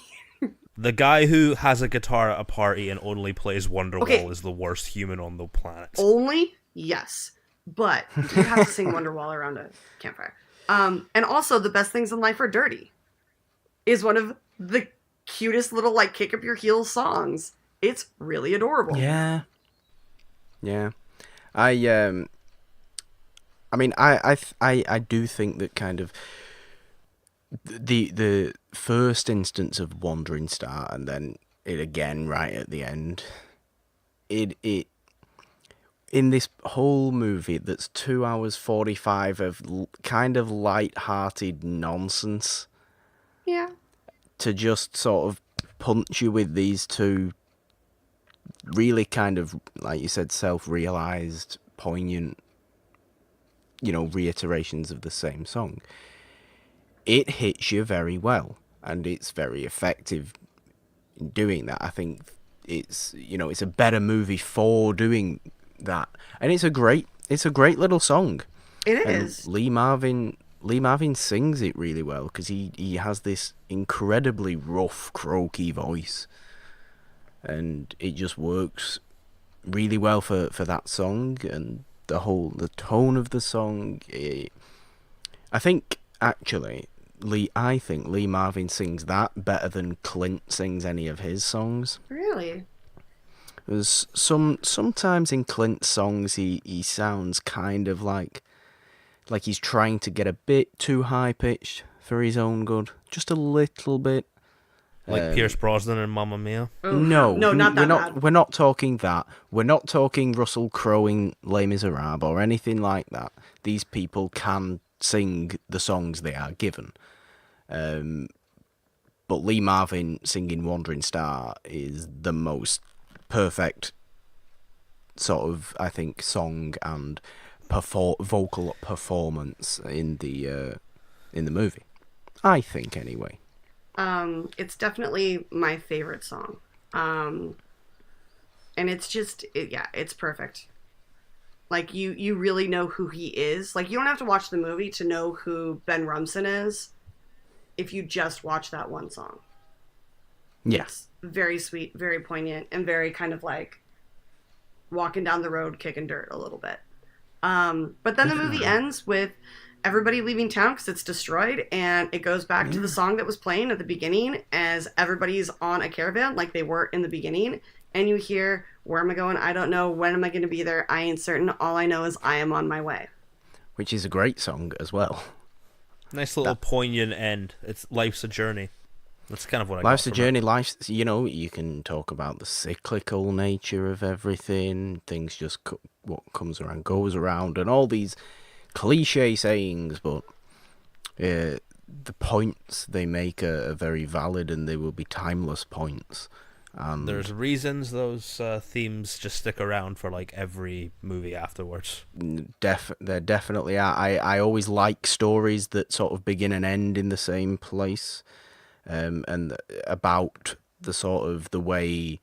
The guy who has a guitar at a party and only plays Wonderwall Okay. is the worst human on the planet. only yes, but you have to sing Wonderwall around a campfire. And also, the best things in life are dirty. is one of the cutest little like kick up your heels songs. It's really adorable. Yeah. Yeah. I mean, I do think that kind of the first instance of Wandering Star and then it again right at the end, it in this whole movie that's 2 hours 45 of kind of light-hearted nonsense. Yeah. To just sort of punch you with these two really kind of, like you said, self-realized, poignant, reiterations of the same song. It hits you very well, and it's very effective in doing that. I think it's a better movie for doing that, and it's a great little song. It is. Lee Marvin sings it really well because he has this incredibly rough, croaky voice, and it just works really well for that song and the tone of the song. I think actually I think Lee Marvin sings that better than Clint sings any of his songs. Really? There's sometimes in Clint's songs he sounds kind of like he's trying to get a bit too high pitched for his own good, just a little bit. Like Pierce Brosnan and Mamma Mia. No, not that bad. We're not talking that. We're not talking Russell Crowe in Les Miserables or anything like that. These people can sing the songs they are given. But Lee Marvin singing Wandering Star is the most perfect sort of, I think, song and vocal performance in the movie. I think, anyway. It's definitely my favorite song. And it's just, it's perfect. Like, you really know who he is. Like, you don't have to watch the movie to know who Ben Rumson is if you just watch that one song. Yes. Yeah. Very sweet, very poignant, and very kind of like walking down the road kicking dirt a little bit. But then the movie ends with everybody leaving town because it's destroyed, and it goes back to the song that was playing at the beginning as everybody's on a caravan like they were in the beginning, and you hear, "Where am I going? I don't know. When am I going to be there? I ain't certain. All I know is I am on my way." Which is a great song as well. Nice little poignant end. It's life's a journey. That's kind of what I Life's a journey. Life's, you can talk about the cyclical nature of everything. Things just what comes around goes around, and all these cliche sayings, but the points they make are very valid, and they will be timeless points. And there's reasons those themes just stick around for like every movie afterwards. There definitely are. I always like stories that sort of begin and end in the same place, and about the sort of the way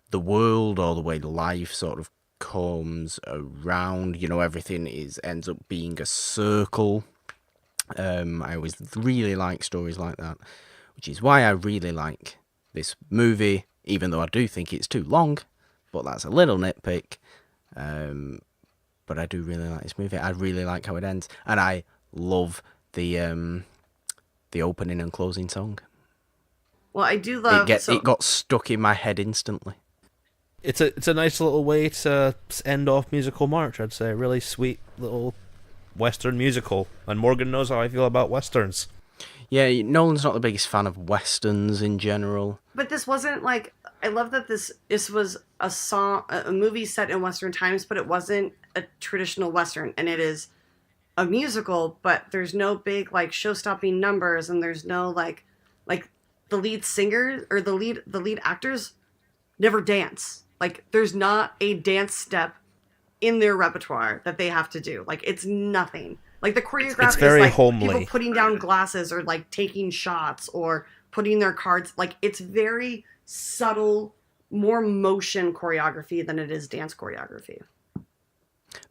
the world or the way life sort of comes around. Everything ends up being a circle. I always really like stories like that, which is why I really like this movie, even though I do think it's too long, but that's a little nitpick. But I do really like this movie. I really like how it ends, and I love the opening and closing song. Well, I do love it got stuck in my head instantly. It's a nice little way to end off Musical March, I'd say. A really sweet little Western musical. And Morgan knows how I feel about Westerns. Yeah, Nolan's not the biggest fan of Westerns in general. But this wasn't like, I love that this was a movie set in Western times, but it wasn't a traditional Western. And it is a musical, but there's no big like show-stopping numbers, and there's no like the lead singer or the lead actors never dance. Like, there's not a dance step in their repertoire that they have to do. Like, it's nothing. Like, the choreography it's very is like homely. People putting down glasses or like taking shots or putting their cards. Like, it's very subtle, more motion choreography than it is dance choreography.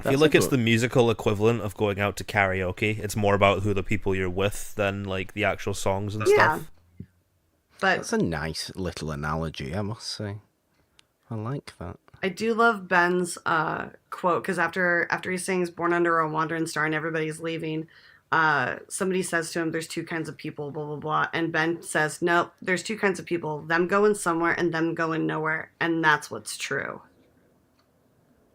I feel like it's the musical equivalent of going out to karaoke. It's more about who the people you're with than like the actual songs and stuff. But that's a nice little analogy, I must say. I like that. I do love Ben's quote, because after he sings "Born Under a Wandering Star" and everybody's leaving, somebody says to him, there's two kinds of people, blah, blah, blah. And Ben says, nope, there's two kinds of people, them going somewhere and them going nowhere. And that's what's true.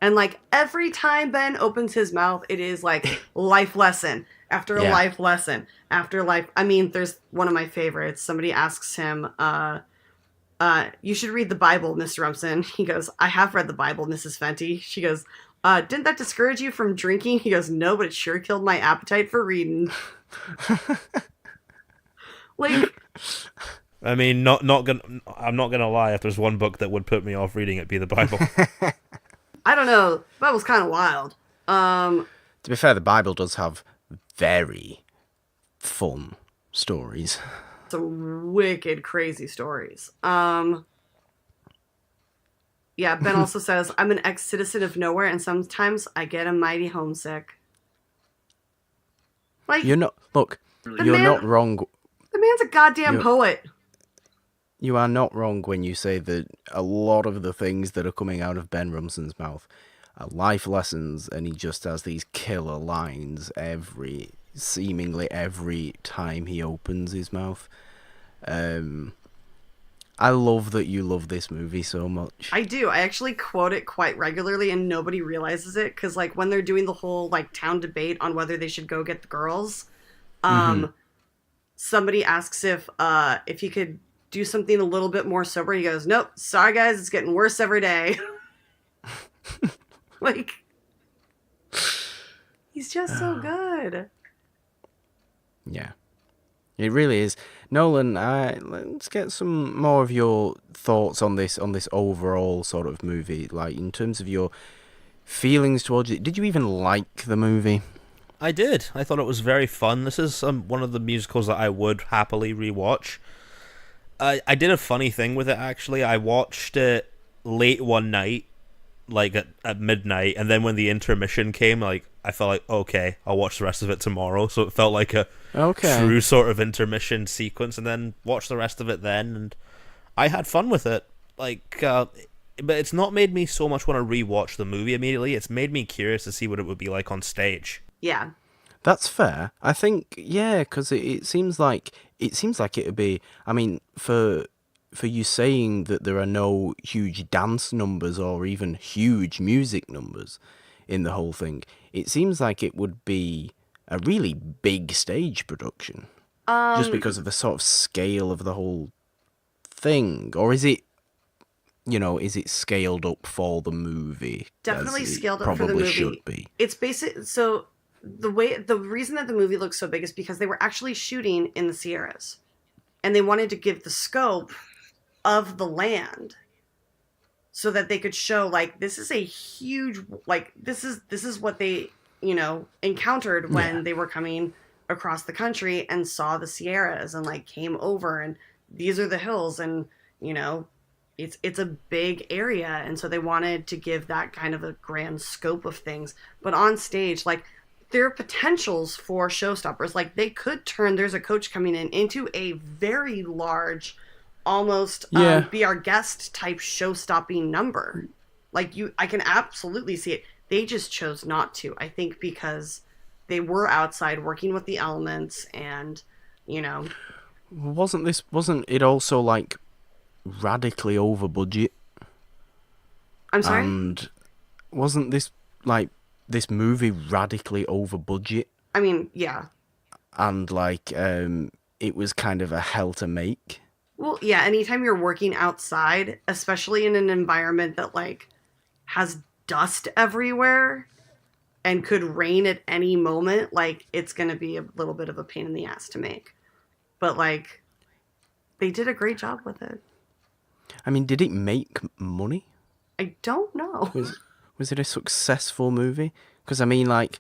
And like every time Ben opens his mouth, it is like life lesson after life lesson after life. I mean, there's one of my favorites. Somebody asks him, you should read the Bible, Mr. Rumson. He goes, I have read the Bible, Mrs. Fenty. She goes, didn't that discourage you from drinking? He goes, no, but it sure killed my appetite for reading. Like, I mean, I'm not gonna lie. If there's one book that would put me off reading, it'd be the Bible. I don't know. The Bible's kind of wild. To be fair, the Bible does have very fun stories. Some wicked, crazy stories. Yeah, Ben also says, I'm an ex-citizen of nowhere, and sometimes I get a mighty homesick. Like, You're not not wrong. The man's a goddamn poet. You are not wrong when you say that a lot of the things that are coming out of Ben Rumson's mouth are life lessons, and he just has these killer lines seemingly every time he opens his mouth. I love that you love this movie so much. I do. I actually quote it quite regularly, and nobody realizes it, because like when they're doing the whole like town debate on whether they should go get the girls, somebody asks if he could do something a little bit more sober. He goes, nope, sorry guys, it's getting worse every day. Like, he's just so good. Yeah, it really is. Nolan, let's get some more of your thoughts on this overall sort of movie, like in terms of your feelings towards it. Did you even like the movie? I did. I thought it was very fun. This is one of the musicals that I would happily rewatch. I did a funny thing with it, actually. I watched it late one night, like at midnight, and then when the intermission came, like I felt like, okay, I'll watch the rest of it tomorrow. So it felt like a true sort of intermission sequence, and then watch the rest of it then, and I had fun with it. Like, but it's not made me so much want to rewatch the movie immediately. It's made me curious to see what it would be like on stage. Yeah. That's fair. I think, yeah, because it seems like it would be. I mean, for you saying that there are no huge dance numbers or even huge music numbers in the whole thing, it seems like it would be a really big stage production, just because of the sort of scale of the whole thing. Or is it, is it scaled up for the movie? Definitely scaled up for the movie. Probably should be. It's basic. So the reason that the movie looks so big is because they were actually shooting in the Sierras, and they wanted to give the scope of the land so that they could show, like, this is a huge, like, this is what they, encountered when they were coming across the country and saw the Sierras and like came over, and these are the hills, and it's a big area, and so they wanted to give that kind of a grand scope of things. But on stage, like, there are potentials for showstoppers. Like, they could turn There's a Coach Coming In into a very large, almost Be Our Guest type show-stopping number. Like, I can absolutely see it. They just chose not to, I think, because they were outside working with the elements, and wasn't it also like radically over budget? I'm sorry? And wasn't this movie radically over budget? I mean, yeah. And like it was kind of a hell to make. Well, yeah, anytime you're working outside, especially in an environment that like has dust everywhere and could rain at any moment, like, it's going to be a little bit of a pain in the ass to make. But like, they did a great job with it. I mean, did it make money? I don't know. Was it a successful movie? Because I mean, like,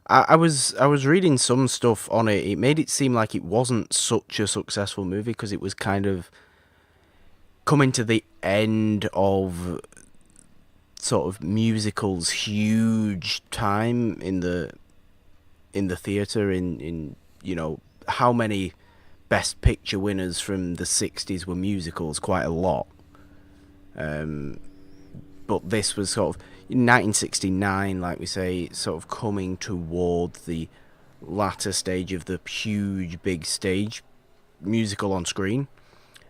I was reading some stuff on it. It made it seem like it wasn't such a successful movie because it was kind of coming to the end of sort of musicals' huge time in the theatre. In how many Best Picture winners from the 60s were musicals? Quite a lot. But this was sort of in 1969, like we say, sort of coming toward the latter stage of the huge big stage musical on screen.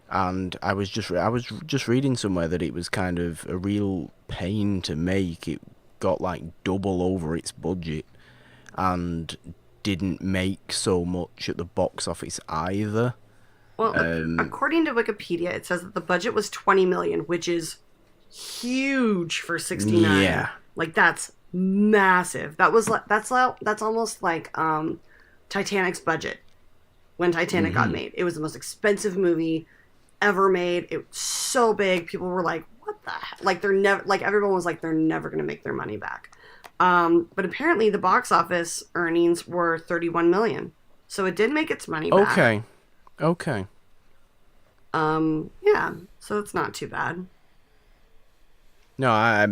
And I was just reading somewhere that it was kind of a real pain to make. It got like double over its budget and didn't make so much at the box office either. Well, according to Wikipedia, it says that the budget was $20 million, which is huge for '69. Yeah. Like, that's massive. That's almost like Titanic's budget when Titanic got made. It was the most expensive movie ever made. It was so big. People were like, "What the heck?" Like, everyone was like, they're never going to make their money back. But apparently, the box office earnings were $31 million, so it did make its money back. Okay. Yeah. So it's not too bad. No, I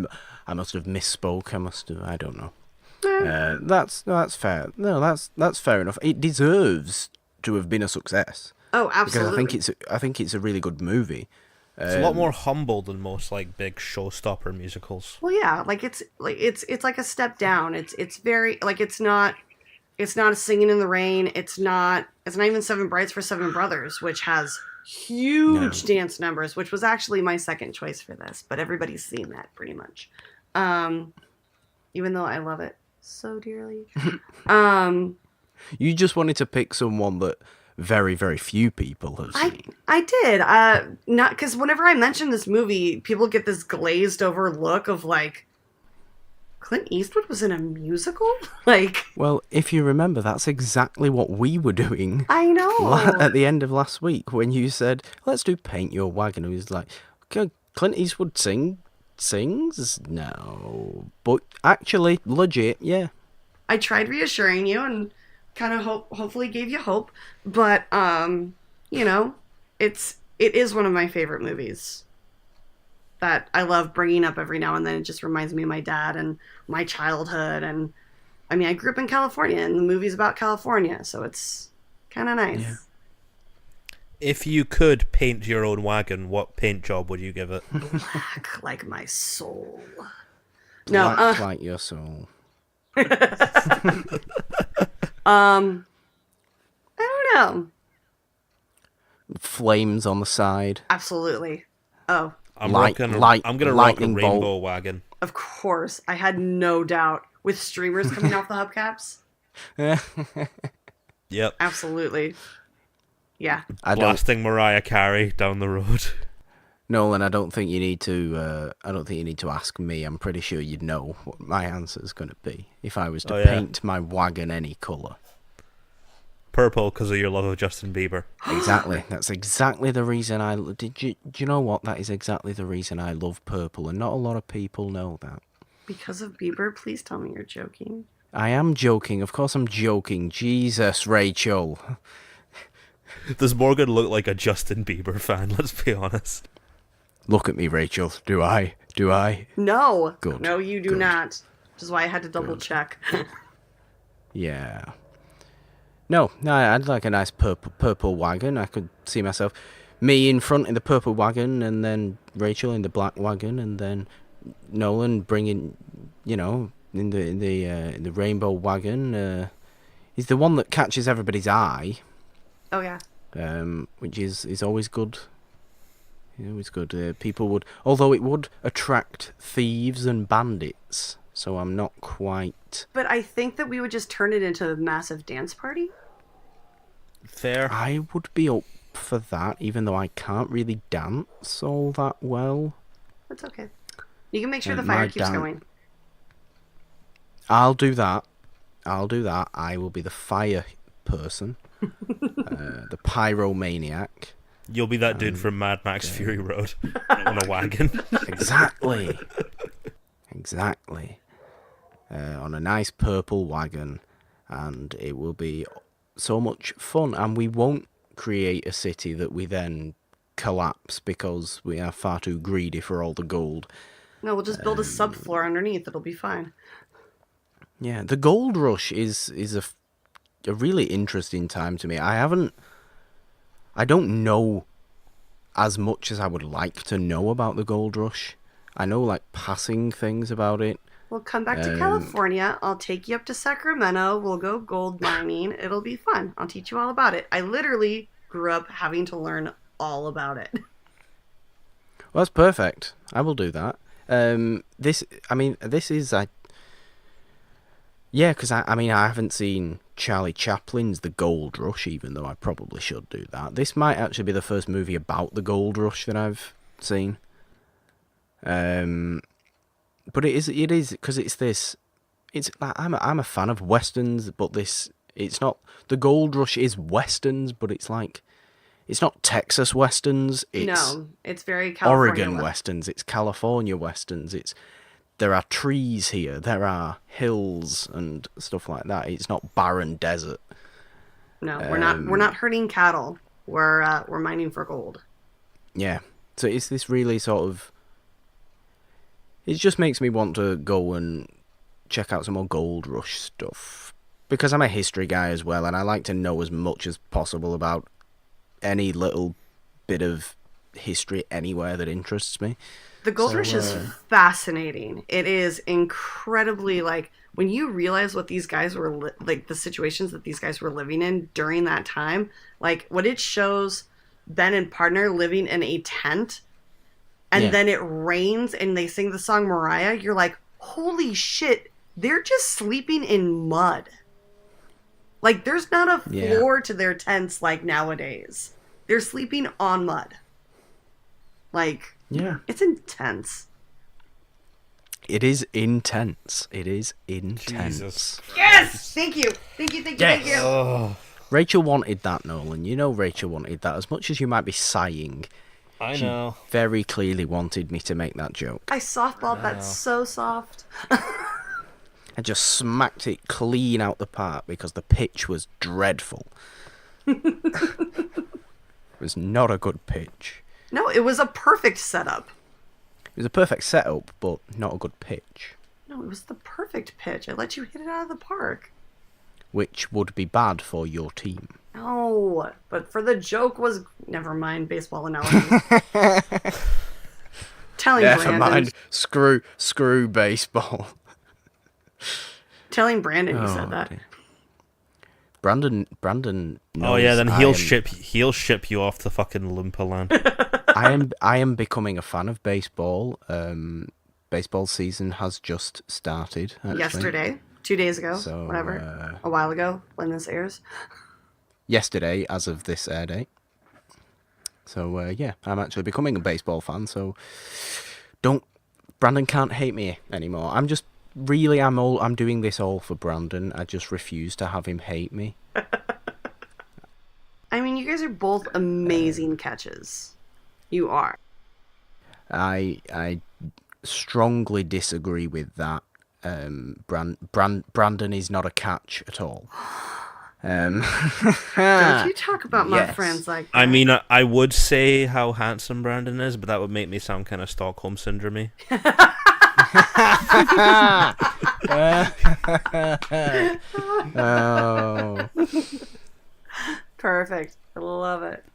must have misspoke. I don't know. That's fair. No, that's fair enough. It deserves to have been a success. Oh, absolutely. Because I think it's a really good movie. It's a lot more humble than most like big showstopper musicals. Well, yeah, it's like a step down. It's very like it's not a Singing in the Rain. It's not even Seven Brides for Seven Brothers, which has huge dance numbers, which was actually my second choice for this, but everybody's seen that pretty much. Even though I love it so dearly. You just wanted to pick someone that very, very few people have seen. I did. Not because whenever I mention this movie, people get this glazed over look of like, Clint Eastwood was in a musical? Like, well, if you remember, that's exactly what we were doing. I know. At the end of last week, when you said, "Let's do Paint Your Wagon," it was like, okay, Clint Eastwood sings? No, but actually, legit, yeah. I tried reassuring you and kind of hopefully gave you hope, but you know, it is one of my favorite movies that I love bringing up every now and then. It just reminds me of my dad and my childhood, and I mean, I grew up in California, and the movie's about California, so it's kind of nice. Yeah. If you could paint your own wagon, what paint job would you give it? Black like my soul. No, Black like your soul. I don't know. Flames on the side. Absolutely. Oh, I'm gonna rock a rainbow wagon. Of course. I had no doubt. With streamers coming off the hubcaps? Yep. Absolutely. Yeah. Blasting Mariah Carey down the road. Nolan, I don't think you need to. I don't think you need to ask me. I'm pretty sure you'd know what my answer is going to be if I was to paint my wagon any color. Purple, because of your love of Justin Bieber. Exactly. That's exactly the reason I. Do you know what? That is exactly the reason I love purple, and not a lot of people know that. Because of Bieber? Please tell me you're joking. I am joking. Of course, I'm joking. Jesus, Rachel. Does Morgan look like a Justin Bieber fan? Let's be honest. Look at me, Rachel. Do I? No. Good. No, you do not. Which is why I had to double check. Yeah. No, I'd like a nice purple wagon. I could see myself, me in front in the purple wagon, and then Rachel in the black wagon, and then Nolan bringing, in the rainbow wagon. He's the one that catches everybody's eye. Oh yeah. Which is always good. Always good. People would, although it would attract thieves and bandits. So I'm not quite. But I think that we would just turn it into a massive dance party. Fair. I would be up for that, even though I can't really dance all that well. That's okay. You can make sure the fire keeps going. I'll do that. I will be the fire person. The pyromaniac. You'll be that dude from Mad Max Fury Road on a wagon. Exactly. On a nice purple wagon, and it will be so much fun, and we won't create a city that we then collapse because we are far too greedy for all the gold. No, we'll just build a subfloor underneath. It'll be fine. Yeah, the gold rush is a really interesting time to me. I don't know as much as I would like to know about the gold rush. I know like passing things about it. We'll come back to California. I'll take you up to Sacramento. We'll go gold mining. It'll be fun. I'll teach you all about it. I literally grew up having to learn all about it. Well, that's perfect. I will do that. This is yeah, because I haven't seen Charlie Chaplin's The Gold Rush, even though I probably should do that. This might actually be the first movie about the Gold Rush that I've seen. But it is because it's this. It's like I'm a fan of westerns, but it's not. The Gold Rush is westerns, but it's like it's not Texas westerns. It's very California Oregon westerns. It's California westerns. There are trees here. There are hills and stuff like that. It's not barren desert. No, we're not herding cattle. We're mining for gold. Yeah. So it's this really sort of. It just makes me want to go and check out some more Gold Rush stuff. Because I'm a history guy as well, and I like to know as much as possible about any little bit of history anywhere that interests me. The Gold Rush is fascinating. It is incredibly, like, when you realize what these guys were, like, the situations that these guys were living in during that time, like, when it shows Ben and partner living in a tent, and then it rains and they sing the song Mariah, you're like, holy shit, they're just sleeping in mud. Like, there's not a floor to their tents like nowadays. They're sleeping on mud. Like, it's intense. It is intense. It is intense. Jesus. Yes! Thank you. Thank you. Oh. Rachel wanted that, Nolan. You know Rachel wanted that. As much as you might be sighing, I know. She very clearly wanted me to make that joke. I softballed that so soft. I just smacked it clean out the park because the pitch was dreadful. It was not a good pitch. No, it was a perfect setup. It was a perfect setup, but not a good pitch. No, it was the perfect pitch. I let you hit it out of the park. Which would be bad for your team. No, but for the joke was... Never mind, baseball analogy. Never mind, screw baseball. Telling Brandon you said that. Dear. Brandon knows Oh yeah, then he'll ship you off to fucking Loompa Land. I am becoming a fan of baseball. Baseball season has just started. Actually. Yesterday, 2 days ago, So, whatever, a while ago when this airs. Yesterday, as of this air date. So yeah, I'm actually becoming a baseball fan. So Brandon can't hate me anymore. I'm doing this all for Brandon. I just refuse to have him hate me. I mean, you guys are both amazing catches. You are. I strongly disagree with that. Brandon is not a catch at all. Don't you talk about my friends like that. I mean, I would say how handsome Brandon is, but that would make me sound kind of Stockholm syndrome-y. Oh. Perfect. I love it.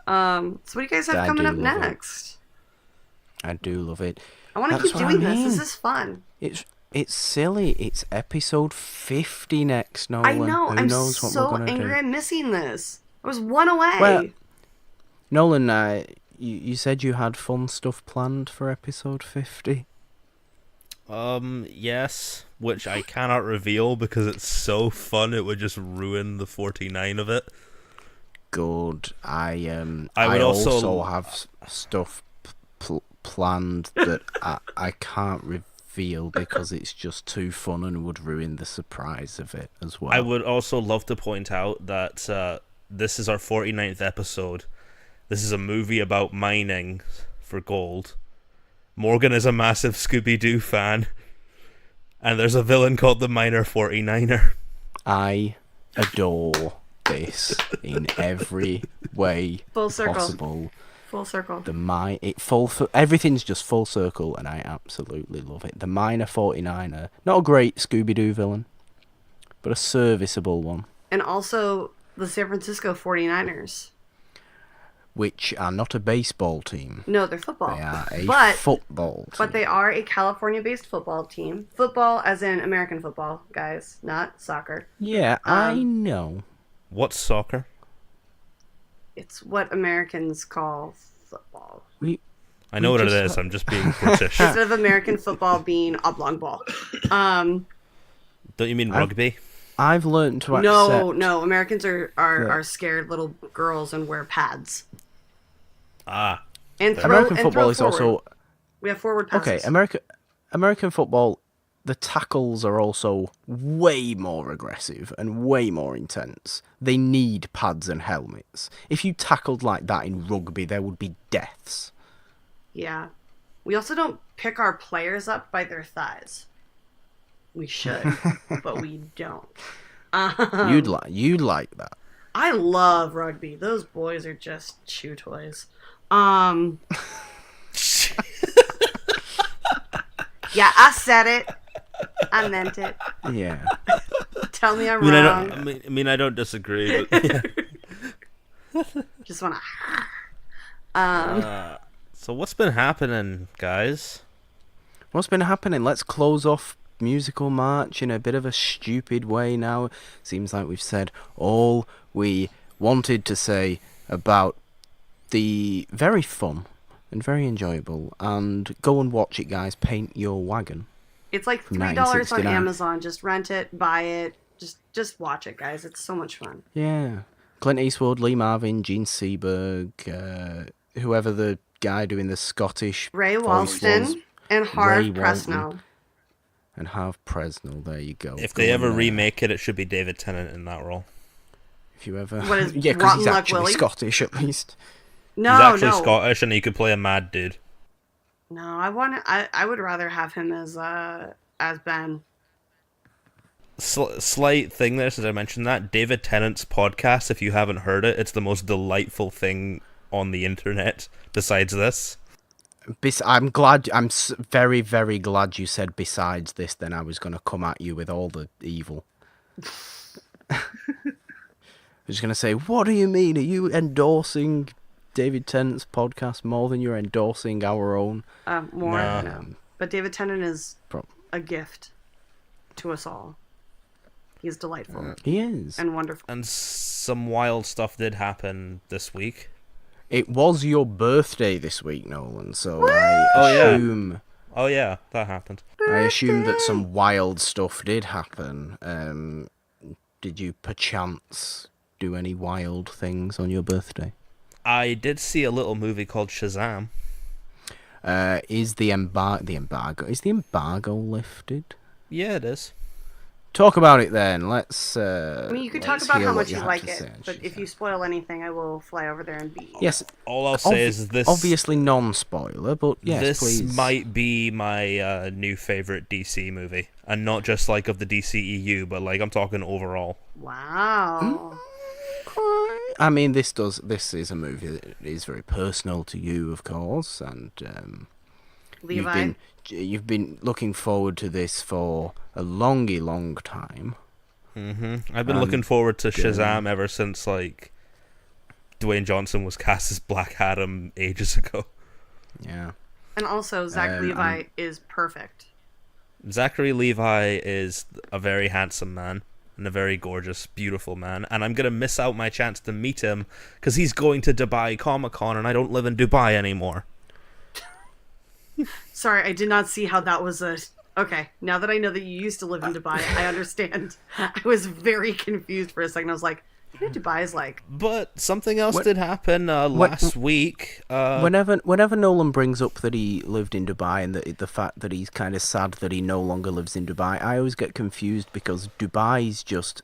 So what do you guys have coming up next? I do love it. I want to keep doing this. This is fun. It's silly. It's episode 50 next, Nolan. I know. Who I'm knows what so we're gonna angry do? I'm missing this. I was one away. Well, Nolan, you said you had fun stuff planned for episode 50. Yes, which I cannot reveal because it's so fun. It would just ruin the 49 of it. Good. I would also have stuff planned that I can't reveal because it's just too fun and would ruin the surprise of it as well. I would also love to point out that this is our 49th episode. This is a movie about mining for gold. Morgan is a massive Scooby-Doo fan. And there's a villain called the Miner 49er. I adore this in every way Full circle. possible. Full circle. Everything's just full circle, and I absolutely love it. The Miner 49er, not a great Scooby-Doo villain, but a serviceable one. And also the San Francisco 49ers. which are not a baseball team. No, they're football. They are a football team. But they are a California-based football team. Football as in American football, guys, not soccer. Yeah, I know. What's soccer? It's what Americans call football. I know what it is. I'm just being British. Instead of American football being oblong ball. Don't you mean rugby? I've learned to accept... No. Americans are scared little girls and wear pads. Ah. And American football is forward. also... We have forward passes. Okay, American football, the tackles are also way more aggressive and way more intense. They need pads and helmets. If you tackled like that in rugby, there would be deaths. Yeah. We also don't pick our players up by their thighs. We should, but we don't. You'd like that. I love rugby. Those boys are just chew toys. Yeah, I said it. I meant it. Yeah. Tell me I'm wrong. I don't disagree. But, yeah. Just want to. So what's been happening, guys? What's been happening? Let's close off Musical March in a bit of a stupid way now. Seems like we've said all we wanted to say about the very fun and very enjoyable, and go and watch it, guys. Paint Your Wagon. It's like $3 on Amazon. Just rent it, buy it. Just watch it, guys. It's so much fun. Yeah. Clint Eastwood, Lee Marvin, Gene Seberg, whoever the guy doing the Scottish Ray voice Walston was. and Harv Ray Presnell. And Harv Presnell, there you go. If they ever remake it, it should be David Tennant in that role. If you ever... What is yeah, because Rotten he's Luck actually Willie? Scottish, at least. No, He's actually Scottish, and he could play a mad dude. No, I would rather have him as Ben. Slight thing there, since I mentioned that, David Tennant's podcast, if you haven't heard it, it's the most delightful thing on the internet, besides this. I'm very, very glad you said besides this, then I was going to come at you with all the evil. I was going to say, what do you mean? Are you endorsing David Tennant's podcast more than you're endorsing our own? More. No. But David Tennant is a gift to us all. He's delightful. He is. And wonderful. And some wild stuff did happen this week. It was your birthday this week, Nolan, so I assume... Oh yeah, that happened. I assume that some wild stuff did happen. Did you perchance do any wild things on your birthday? I did see a little movie called Shazam. Is the embargo lifted? Yeah, it is. Talk about it then. Let's. You could talk about how much you like it, but if you spoil anything, I will fly over there and beat you. Yes. All I'll say is this. Obviously non-spoiler, but yes, this please. This might be my new favorite DC movie, and not just like of the DCEU, but like I'm talking overall. Wow. I mean, this is a movie that is very personal to you, of course, and Levi. You've been looking forward to this for a long time. Mm-hmm. I've been looking forward to Shazam ever since like Dwayne Johnson was cast as Black Adam ages ago. Yeah. And also, Zach Levi is perfect. Zachary Levi is a very handsome man and a very gorgeous, beautiful man, and I'm gonna miss out my chance to meet him because he's going to Dubai Comic-Con, and I don't live in Dubai anymore. Sorry, I did not see how that was a... Okay, now that I know that you used to live in Dubai, I understand. I was very confused for a second. I was like, you know, Dubai is like... But something else did happen last week. Whenever Nolan brings up that he lived in Dubai and the fact that he's kind of sad that he no longer lives in Dubai, I always get confused because Dubai's just...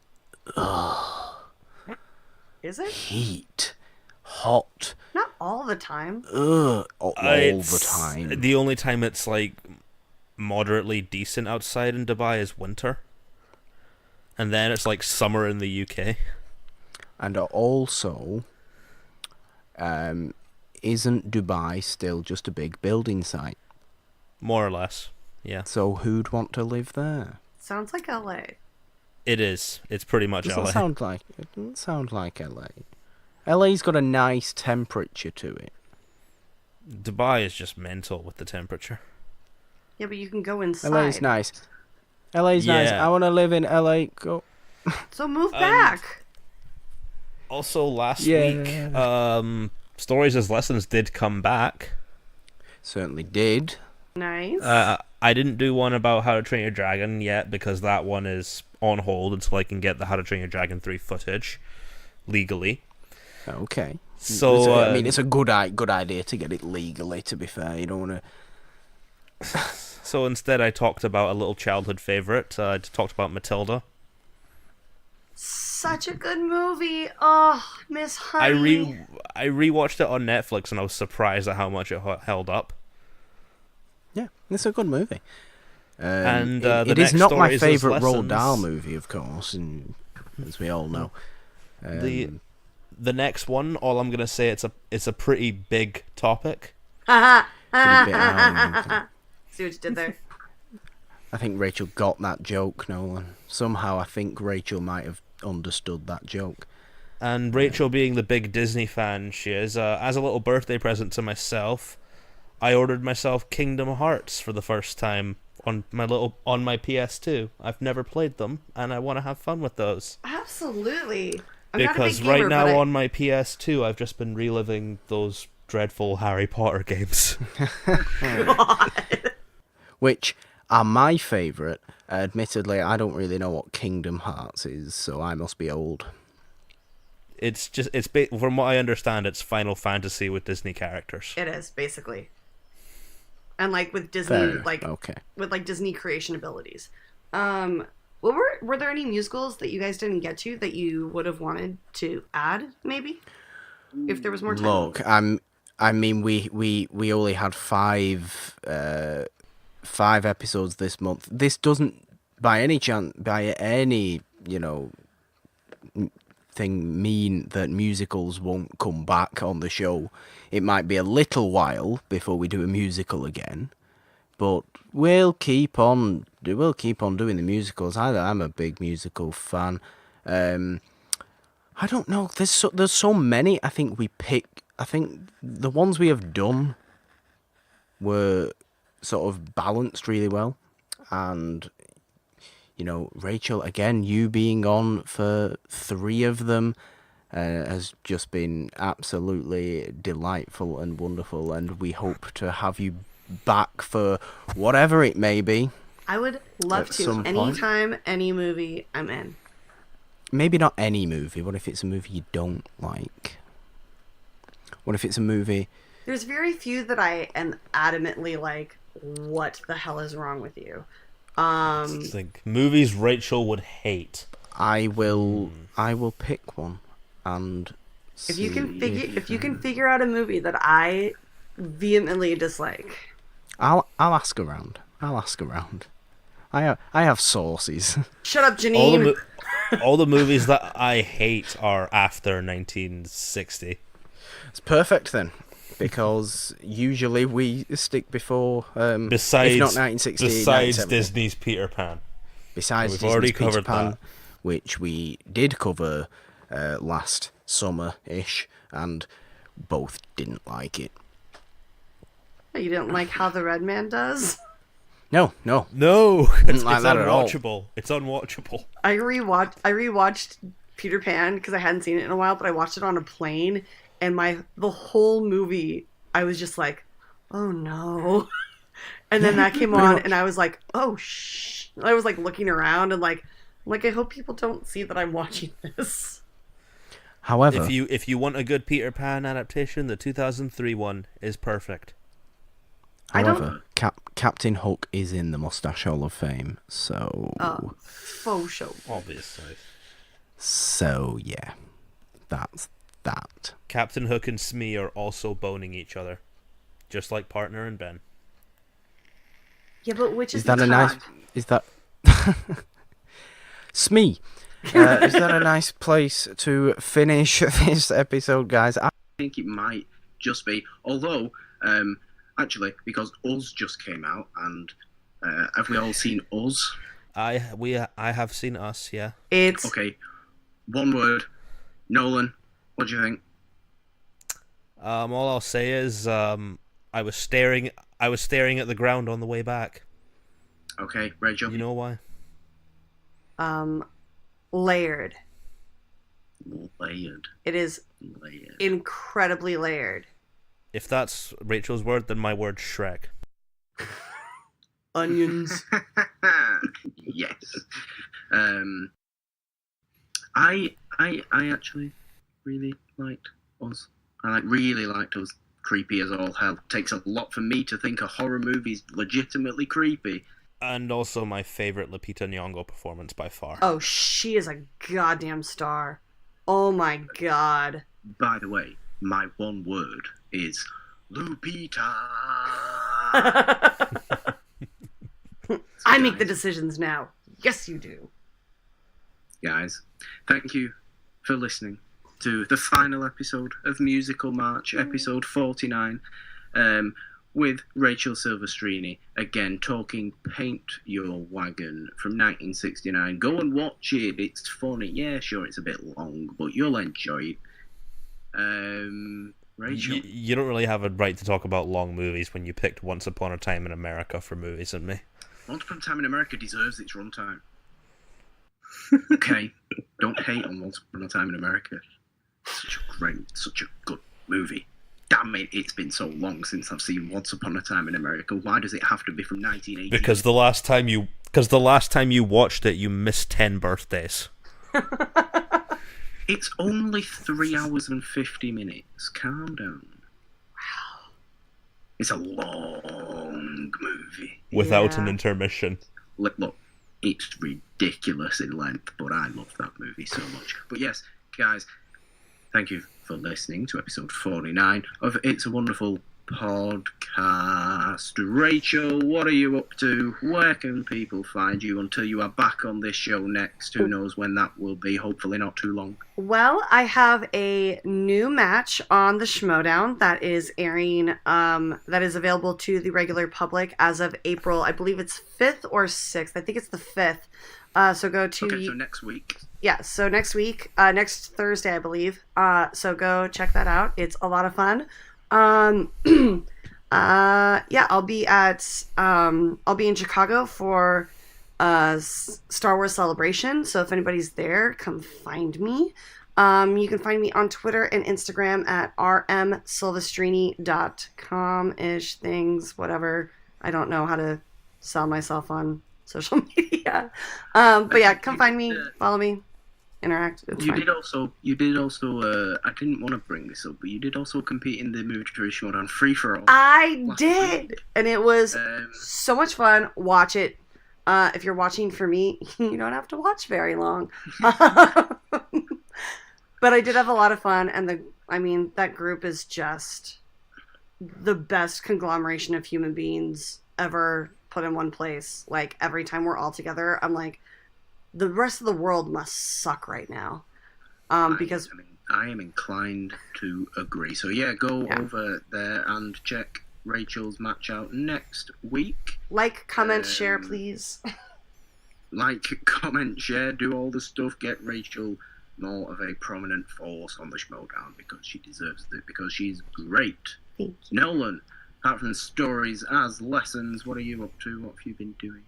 Is it? Heat. Hot. Not all the time. All the time. The only time it's like moderately decent outside in Dubai is winter. And then it's like summer in the UK. And also, isn't Dubai still just a big building site? More or less, yeah. So who'd want to live there? Sounds like LA. It is. It's pretty much LA. It doesn't sound like LA. LA's got a nice temperature to it. Dubai is just mental with the temperature. Yeah, but you can go inside. LA's nice. LA's nice. Yeah. I want to live in LA. Go. So move back. Also, last week, Stories as Lessons did come back. Certainly did. Nice. I didn't do one about How to Train Your Dragon yet because that one is on hold until I can get the How to Train Your Dragon 3 footage legally. Okay. So I mean, it's a good idea to get it legally. To be fair, you don't want to. So instead, I talked about a little childhood favorite. I talked about Matilda. Such a good movie. Oh, Miss Honey. I rewatched it on Netflix and I was surprised at how much it held up. Yeah, it's a good movie. And it is not my favourite Roald Dahl movie, of course, and as we all know. The next one, all I'm gonna say, it's a pretty big topic. See what you did there. I think Rachel got that joke, Nolan. Somehow I think Rachel might have understood that joke. And Rachel, being the big Disney fan she is, as a little birthday present to myself, I ordered myself Kingdom Hearts for the first time on my PS2. I've never played them, and I want to have fun with those. Absolutely. Because right now on my PS2, I've just been reliving those dreadful Harry Potter games. God. Which are my favourite. Admittedly, I don't really know what Kingdom Hearts is, so I must be old. From what I understand, it's Final Fantasy with Disney characters. It is, basically. And like with Disney, okay. With like Disney creation abilities. Were there any musicals that you guys didn't get to that you would have wanted to add, maybe? If there was more time? Look, I mean, we only had five episodes this month. This doesn't, by any thing, mean that musicals won't come back on the show. It might be a little while before we do a musical again, but we'll keep on doing the musicals. I'm a big musical fan. I don't know. There's so many. I think the ones we have done were sort of balanced really well, and Rachel, again, you being on for 3 of them has just been absolutely delightful and wonderful, and we hope to have you back for whatever it may be. I would love to. Anytime, any movie, I'm in. Maybe not any movie. What if it's a movie you don't like? What if it's a movie... There's very few that I am adamantly like, what the hell is wrong with you? It's like movies Rachel would hate. I will pick one, and if you can figure out a movie that I vehemently dislike, I'll ask around. I have sources. Shut up, Janine. All the movies that I hate are after 1960. It's perfect then, because usually we stick before. Besides, if not 1960, besides Disney's Peter Pan. Besides we've Disney's already Peter covered Pan, that, which we did cover last summer-ish, and both didn't like it. You didn't like how the Red Man does? No. It's like that at all. unwatchable. It's unwatchable. I rewatched Peter Pan because I hadn't seen it in a while, but I watched it on a plane, and the whole movie I was just like, oh no. And then that came on, and I was like, oh shh. I was like looking around and like I hope people don't see that I'm watching this. However, if you want a good Peter Pan adaptation, the 2003 one is perfect. However, Captain Hook is in the Mustache Hall of Fame, so... faux show. Obviously. So, yeah. That's that. Captain Hook and Smee are also boning each other. Just like Partner and Ben. Yeah, but which is that the a cock? nice... Is that... Smee. Is that a nice place to finish this episode, guys? I think it might just be. Although... actually, because Us just came out, and have we all seen Us? I have seen Us, yeah. It's okay. One word, Nolan. What do you think? All I'll say is, I was staring at the ground on the way back. Okay, Rachel. You know why? Layered. Layered. It is incredibly layered. If that's Rachel's word, then my word's Shrek. Onions. Yes. I actually really liked Us. I really liked Us. Creepy as all hell. Takes a lot for me to think a horror movie's legitimately creepy. And also my favorite Lupita Nyong'o performance by far. Oh, she is a goddamn star. Oh my god. By the way, my one word is Lupita. I make the decisions now. Yes, you do. Guys, thank you for listening to the final episode of Musical March, episode 49, with Rachel Silvestrini, again talking Paint Your Wagon from 1969. Go and watch it, it's funny. Yeah, sure, it's a bit long, but you'll enjoy it. Rachel? You don't really have a right to talk about long movies when you picked Once Upon a Time in America for Movies and Me. Once Upon a Time in America deserves its runtime. Okay, don't hate on Once Upon a Time in America. Such a good movie. Damn it, it's been so long since I've seen Once Upon a Time in America. Why does it have to be from 1980? Because the last time you watched it, you missed 10 birthdays. It's only 3 hours and 50 minutes. Calm down. Wow. It's a long movie. Without an intermission. Look, it's ridiculous in length, but I love that movie so much. But yes, guys, thank you for listening to episode 49 of It's a Wonderful Podcast. Rachel, what are you up to? Where can people find you until you are back on this show next? Who knows when that will be? Hopefully not too long. Well, I have a new match on the Schmodown that is airing, that is available to the regular public as of April, I believe it's 5th or 6th. I think it's the 5th. So go to... Okay, so next week. Yeah, so next week, next Thursday, I believe. So go check that out. It's a lot of fun. Yeah, I'll be in Chicago for Star Wars Celebration. So if anybody's there, come find me. You can find me on Twitter and Instagram at rmsilvestrini.com-ish things, whatever. I don't know how to sell myself on social media. But yeah, come find me, follow me, interact. You did also. I didn't want to bring this up, but you did also compete in the movie tradition on Free For All. I did, and it was so much fun. Watch it. If you're watching for me, you don't have to watch very long. But I did have a lot of fun, and that group is just the best conglomeration of human beings ever put in one place. Like, every time we're all together, I'm like, the rest of the world must suck right now. Because I am inclined to agree. So yeah, go over there and check Rachel's match out next week. Like, comment, share, please. Like, comment, share, do all the stuff. Get Rachel more of a prominent force on the Schmodown because she deserves it, because she's great. Thank you. Nolan, apart from stories as lessons, what are you up to? What have you been doing?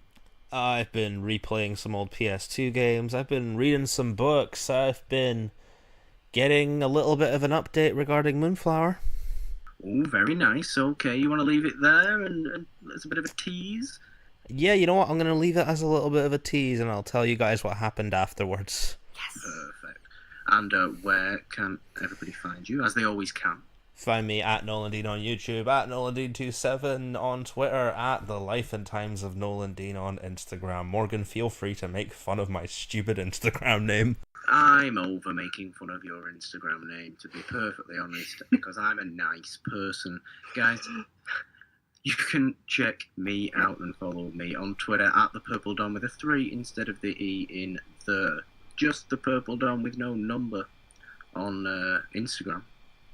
I've been replaying some old PS2 games. I've been reading some books. I've been getting a little bit of an update regarding Moonflower. Oh, very nice. Okay, you want to leave it there and as a bit of a tease? Yeah, you know what? I'm going to leave it as a little bit of a tease, and I'll tell you guys what happened afterwards. Yes. Perfect. And where can everybody find you, as they always can? Find me at Nolan Dean on YouTube, at NolanDean27 on Twitter, at The Life and Times of Nolan Dean on Instagram. Morgan, feel free to make fun of my stupid Instagram name. I'm over making fun of your Instagram name, to be perfectly honest, because I'm a nice person. Guys, you can check me out and follow me on Twitter at the Purple Dawn with a 3 instead of the E in the. Just the Purple Dawn with no number on Instagram.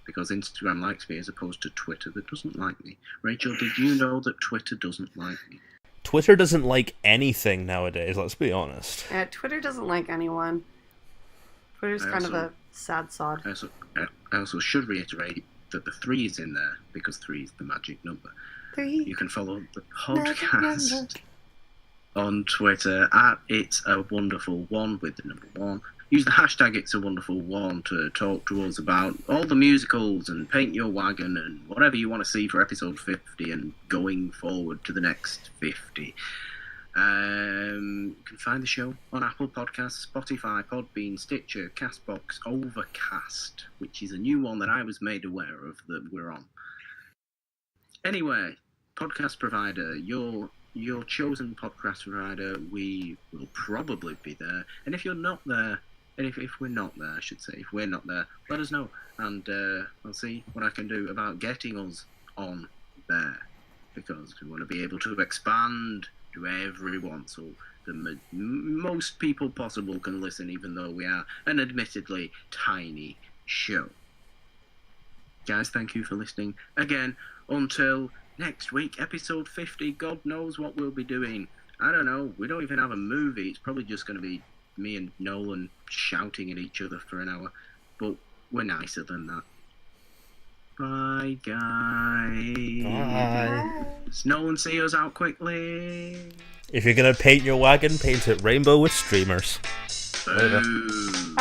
Because Instagram likes me as opposed to Twitter that doesn't like me. Rachel, did you know that Twitter doesn't like me? Twitter doesn't like anything nowadays, let's be honest. Twitter doesn't like anyone. Twitter's kind of a sad sod. I also should reiterate, that the 3 is in there because 3 is the magic number. 3. You can follow the podcast on Twitter at It's a Wonderful One with the number 1. Use the hashtag It's a Wonderful One to talk to us about all the musicals and Paint Your Wagon and whatever you want to see for episode 50 and going forward to the next 50. You can find the show on Apple Podcasts, Spotify, Podbean, Stitcher, Castbox, Overcast, which is a new one that I was made aware of that we're on. Anyway, podcast provider, your chosen podcast provider, we will probably be there. And if you're not there, and if we're not there, I should say, if we're not there, let us know. And I'll see what I can do about getting us on there. Because we want to be able to expand to everyone so the most people possible can listen, even though we are an admittedly tiny show. Guys, thank you for listening again. Until next week, episode 50, God knows what we'll be doing. I don't know. We don't even have a movie. It's probably just going to be me and Nolan shouting at each other for an hour. But we're nicer than that. Bye, guys. Bye. Does Nolan see us out quickly? If you're going to paint your wagon, paint it rainbow with streamers. Boo.